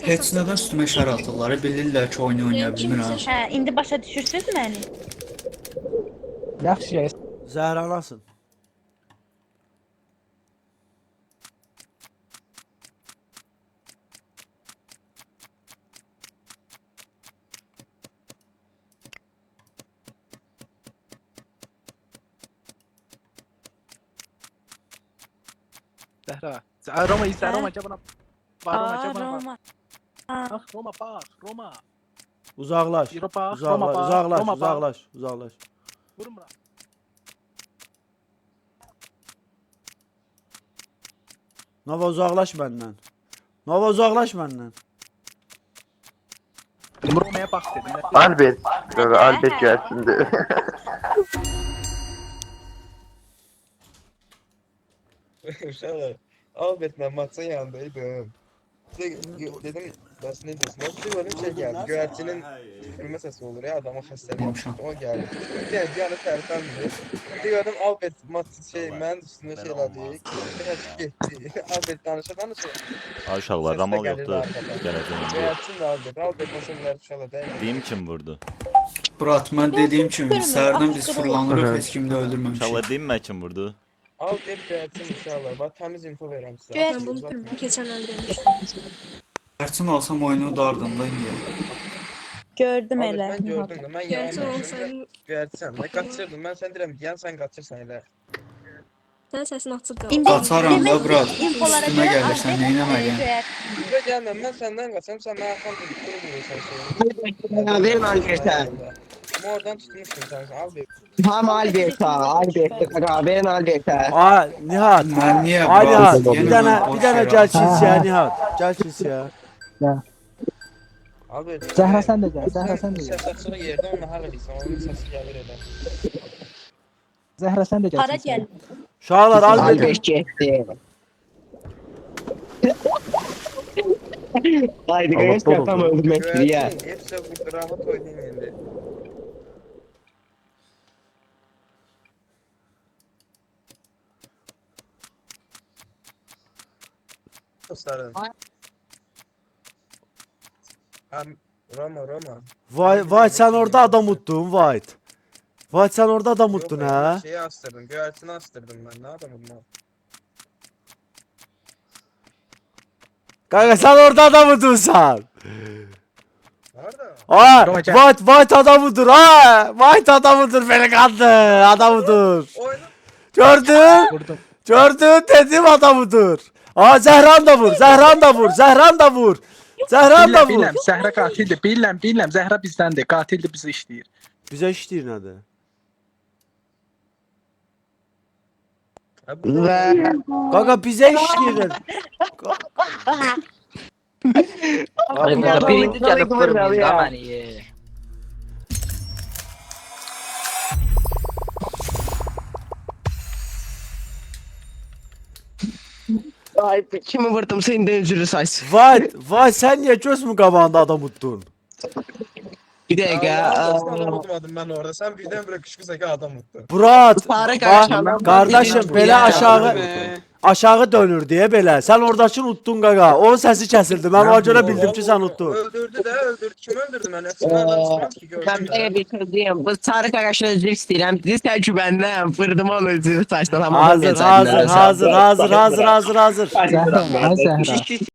Heç nədən üstümə şər atırlar. Bilirlər ki, oyunu oynaya bilmirəm. Hə, indi başa düşürsüz məni? Yaxşı şey. Zəhranasın. Zehra. Roma izle Roma gel bana. Bak Roma gel bana bak. Roma. Bak Roma bak Roma. Uzaklaş. Yürü bak, Roma bak, Uzaklaş, Roma bak. uzaklaş, uzaklaş. Vurun bırak. Nova uzaklaş benden. Nova uzaklaş benden. Roma'ya bak dedim. Albert. Qaqa, Albert gəlsin de. Uşaqlar, Albert maçın yanındaydım. Dedim, bəs ne diyorsun? Bir bölüm şey geldi. Göyərçinin tüpürmə səsi olur ya, adamın xəstəliyi. O geldi. Bir yanı tərpənmir. Bir gördüm Albert mənim üstümə şey elədi. Biraz getdi. Albert danışa. Ay uşaqlar, Ramal yoxdur. Gələcəm. Göyərçin də Albert məsələlər uşaqlar deyil. Deyim kim vurdu? Murat, mən dediyim kimi səhərdən biz fırlanırıq, heç kimi də öldürməmişik. Uşaqlar deyim mən kim vurdu? Albert göyərçin uşaqlar. Bax, təmiz info verirəm sizə. Mən bunu keçən əl demişdim. Gərçin alsam oyunu udardım da indi. Gördüm elə. Mən gördüm də, mən Göyərçin yalan olsaydı- göyərçin. Mən qaçırdım, mən sən deyirəm, yəni sən qaçırsan elə. Sən səsin açıq qaldı. İndi Qaçaram da, Murat. infolara Üstümə görə gəlirsən, neynəməliyəm? Buraya gəlməm, mən səndən qaçam, sən mənə axan tutduğunu vurursan şeyi. Verin Albert'e. Mən oradan tutmuşdum sən, Albert. Tam Albert'e. Albert'e gaga. Verin Albert'e. Aa Nihat. Mən niyə Ay Nihat. Murat? Bir dənə gəl kilsəyə Nihat. Gəl kilsəyə. Albert. Zəhra sen de gel. Zəhra sen de gel. Səs açıq yerdə onu har edirsən, onun səsi gəlir elə. Zəhra sen de gel. Hara gəl. Uşaqlar Albert. Albert gitti. Haydi göğüs yapam öldürmek gibi ya. Hepsi bu rahat oynayın indi. dostlarım. Roma. Vay sen orada adam uttun White. White sen orada adam uttun ha. Şeyi astırdım. Göğertini astırdım ben. Ne adamım lan? Kanka sen orada adam uttun sen. Nerede? Aa, White adamıdır ha. White adamıdır Pelikanlı. Adamıdır. Gördün? Gördün dedim adamıdır. Aa Zehran da vur. Zehran da vur. Zehran da vur. Zehran da vur. Biləm, Zəhra qatildir. Biləm, Zəhra bizdəndir. Qatildir bizi işləyir. Bizə işləyir nədir? Qaqa bizə işləyir. Ay burada birinci gəlib vurmayın da məni. Ay kimi vurdum senden üzülü says. Vay sen niye göz mü qabağında adam uttun? Bir dakika. Adam utmadım ben orada. Sen birden küçük adam uttun. Murat, Sarı kardeşim belə aşağı dönür diye belə. Sen oradakını uttun qaqa. Onun səsi kəsildi. Mən ona görə bildim ki sen uttun. Öldürdü. Kim öldürdü beni? Hepsinden ki gördüm. Ben bitirdim. Bu sarı kardeşle özür istedim. Siz tecrübenden vurdum onu üzülü saçtan. Hazır. Zəhra.